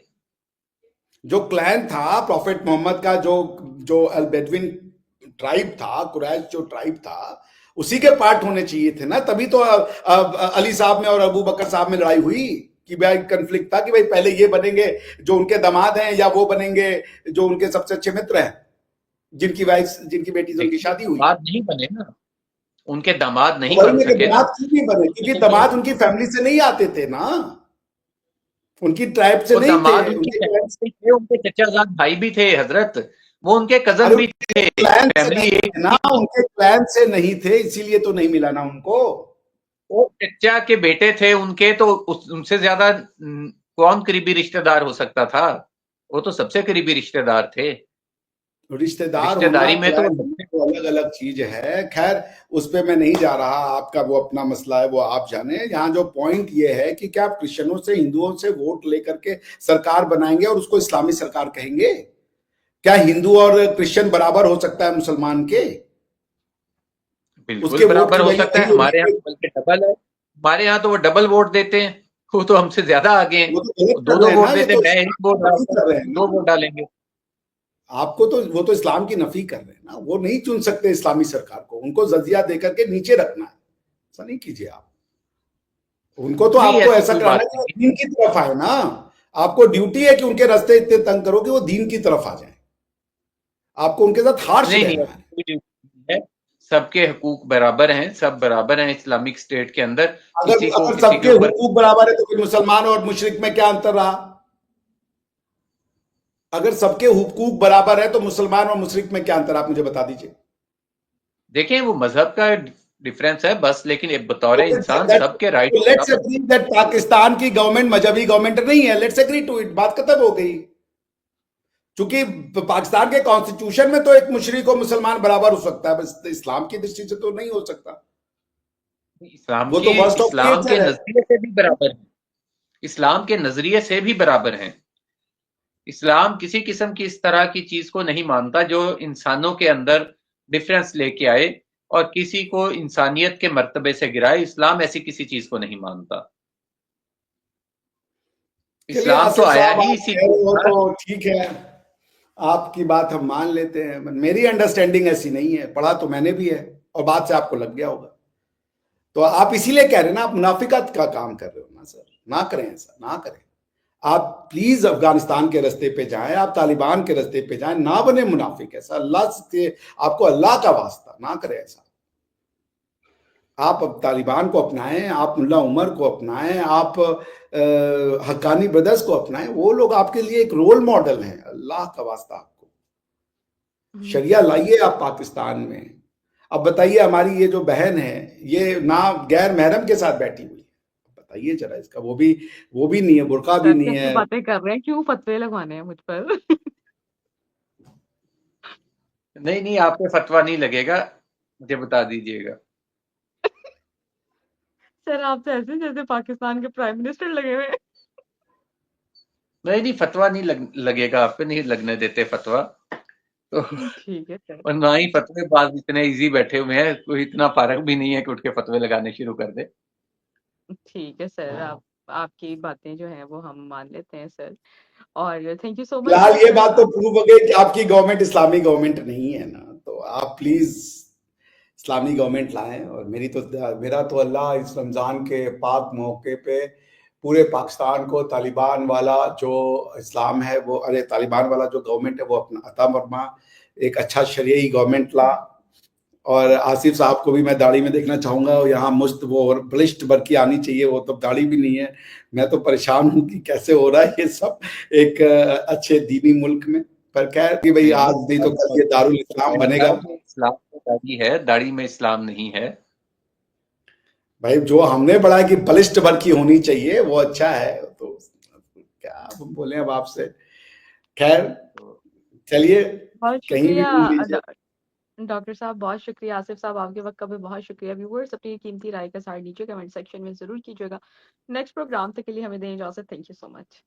जो क्लैन था प्रॉफेट मोहम्मद का, जो जो अल बेदविन ट्राइब था, कुरैश जो ट्राइब था, उसी के पार्ट होने चाहिए थे ना। तभी तो अली साहब में और अबू बकर साहब में लड़ाई हुई कि भाई कंफ्लिक्ट था कि भाई पहले ये बनेंगे जो उनके दामाद हैं, या वो बनेंगे जो उनके सबसे अच्छे मित्र हैं, जिनकी वाइफ, जिनकी बेटी से उनकी देखिए, शादी हुई। दामाद नहीं बने ना, उनके दामाद तो नहीं वही बन मेरे सके ना। दामाद क्यों नहीं बने? क्योंकि दामाद उनकी फैमिली से नहीं आते थे ना, उनकी ट्राइब से वो नहीं थे, दामाद उनकी उनके क्लैन। फैमिली थे, उनके चचाजाद भाई भी थे हजरत, वो उनके कजन अरे भी उनके थे, क्लैन से फैमिली नहीं एक थे ना, थी। उनके क्लैन से नहीं थे, इसीलिए तो नहीं मिला ना उनको। वो चचा के बेटे थे उनके, तो उनसे ज्यादा कौन करीबी रिश्तेदार हो सकता था? वो तो सबसे करीबी रिश्तेदार थे। रिश्तेदार होना रिश्तेदारी में तो क्लैन होना तो अलग अलग चीज है। खैर, उस पे मैं नहीं जा रहा, आपका वो अपना मसला है, वो आप जाने। यहाँ जो पॉइंट ये है कि क्या आप क्रिश्चियनों से, हिंदुओं से वोट लेकर के सरकार बनाएंगे और उसको इस्लामी सरकार कहेंगे? क्या हिंदू और क्रिश्चियन बराबर हो सकता है मुसलमान के? बिल्कुल उसके वोट बराबर की हो वैल्यू सकता है, नहीं हमारे यहाँ होगी? तो बल्कि डबल है। हमारे यहाँ तो वो डबल वोट देते हैं, वो तो हमसे ज्यादा आगे हैं। वो तो गलत वो दो कर दो रहे हैं वोट ना, ये देते हैं, तो मैं एक वोट नफी डालता हूँ, कर रहे हैं दो ना। वोट डालेंगे। आपको तो वो तो इस्लाम की नफी कर रहे हैं ना, वो नहीं चुन सकते इस्लामी सरकार को, उनको जजिया देकर के नीचे रखना है। ऐसा नहीं कीजिए आप। उनको तो नहीं, आपको ऐसी ऐसा कोई कराना बात है कि वो नहीं दीन की तरफ आए ना। आपको ड्यूटी है कि उनके रास्ते इतने तंग करो कि वो दीन की तरफ आ जाए। आपको उनके साथ हार्श नहीं नहीं, रहना ऐसी है। कोई duty नहीं है। सबके हकूक बराबर हैं, सब बराबर हैं इस्लामिक स्टेट के अंदर। अगर किसी को अगर किसी के सबके ऊपर हुकूक बराबर है तो फिर मुसलमान और मुशरिक में क्या अंतर रहा? अगर सबके हुकूक बराबर है तो मुसलमान और मुशरिक में क्या अंतर, आप मुझे बता दीजिए। देखें, वो मजहब का डिफरेंस है बस, लेकिन एक बतौर इंसान सबके राइट लेट्स बराबर। एग्री दैट पाकिस्तान की गवर्नमेंट मजहबी गवर्नमेंट नहीं है, लेट्स एग्री टू इट, बात खत्म हो गई। क्योंकि पाकिस्तान के कॉन्स्टिट्यूशन में तो एक मुशरिक और मुसलमान बराबर हो सकता है, बस इस्लाम की दृष्टि से तो नहीं हो सकता। इस्लाम वो की तो वर्स्ट ऑफ इस्लाम के नेचर है। नजरिए से भी बराबर है। इस्लाम के नजरिए से भी बराबर हैं। इस्लाम किसी किस्म की इस तरह की चीज को नहीं मानता जो इंसानों के अंदर डिफरेंस लेके आए और किसी को इंसानियत के मर्तबे से गिराए। इस्लाम ऐसी किसी चीज को नहीं मानता। चलिए इस्लाम तो आसिफ आया साहब, ही आप कह इसीलिए रहे हो था। तो ठीक है, आपकी बात हम मान लेते हैं। मेरी अंडरस्टैंडिंग ऐसी नहीं है, पढ़ा तो मैंने भी है और बात से आपको लग गया होगा। तो आप इसीलिए कह रहे हैं ना, आप मुनाफिकत का काम कर रहे हो ना सर। ना करें ऐसा, ना करें। आप प्लीज अफगानिस्तान के रास्ते पे जाएं, आप तालिबान के रास्ते पे जाएं, ना बने मुनाफिक। ऐसा अल्लाह से, आपको अल्लाह का वास्ता ना करें ऐसा। आप अब तालिबान को अपनाएं, आप मुल्ला उमर को अपनाएं, आप हक्कानी ब्रदर्स को अपनाएं। वो लोग आपके लिए एक रोल मॉडल हैं। अल्लाह का वास्ता, आपको शरिया लाइए आप पाकिस्तान में। अब बताइए, हमारी ये जो बहन है, ये ना गैर महरम के साथ बैठी हुई है, बताइए जरा इसका। वो भी नहीं है, बुर्का भी सर नहीं कैसी है। बातें कर रहे हैं, क्यों फतवे लगवाने हैं मुझ पर? नहीं नहीं, आप पे फतवा नहीं लगेगा, मुझे बता दीजिएगा। सर आप तो ऐसे जैसे पाकिस्तान के प्राइम मिनिस्टर लगे हुए हैं। नहीं नहीं, फतवा नहीं लगेगा, आप पे नहीं लगने देते फतवा तो। ठीक है सर। और ना ही फतवे बाज इतने इजी बैठे हुए हैं, कोई इतना फारग भी नहीं है कि उठ के फतवे लगाने शुरू कर दे। ठीक है सर, आप आपकी बातें जो हैं वो हम मान लेते हैं सर। और थैंक यू सो मच फिलहाल सर ये फॉर बात तो प्रूव हो गई कि आपकी गवर्नमेंट इस्लामी गवर्नमेंट नहीं है ना। तो आप प्लीज इस्लामी गवर्नमेंट लाएं। और मेरा तो अल्लाह इस रमजान के पाक मौके पे पूरे पाकिस्तान को तालिबान वाला जो इस्लाम है वो, अरे तालिबान वाला जो गवर्नमेंट है वो अपना अता फरमा, एक अच्छा शरियई गवर्नमेंट ला। और आसिफ साहब को भी मैं दाढ़ी में देखना चाहूंगा, और यहाँ मुश्त वो बलिष्ठ बरकी आनी चाहिए, वो तो दाढ़ी भी नहीं है। मैं तो परेशान हूँ कि कैसे हो रहा है ये सब एक अच्छे दीनी मुल्क में। पर खैर कि भाई, नहीं नहीं, आज नहीं तो कल ये दारुल इस्लाम बनेगा। दाढ़ी में इस्लाम तो दाढ़ी है, दाढ़ी में इस्लाम नहीं है। भाई जो हमने पढ़ा है कि बलिष्ठ बरकी होनी चाहिए, वो अच्छा है। तो क्या हम बोले अब आपसे। खैर, तो चलिए, बहुत कहीं भी शुक्रिया मिल लीजिए। डॉक्टर साहब, बहुत शुक्रिया। आसिफ साहब, आपके वक्त का भी बहुत शुक्रिया। व्यूअर्स, अपनी कीमती राय का सार नीचे कमेंट सेक्शन में जरूर कीजिएगा। नेक्स्ट प्रोग्राम तक के लिए हमें दें इजाजत। Thank you so much.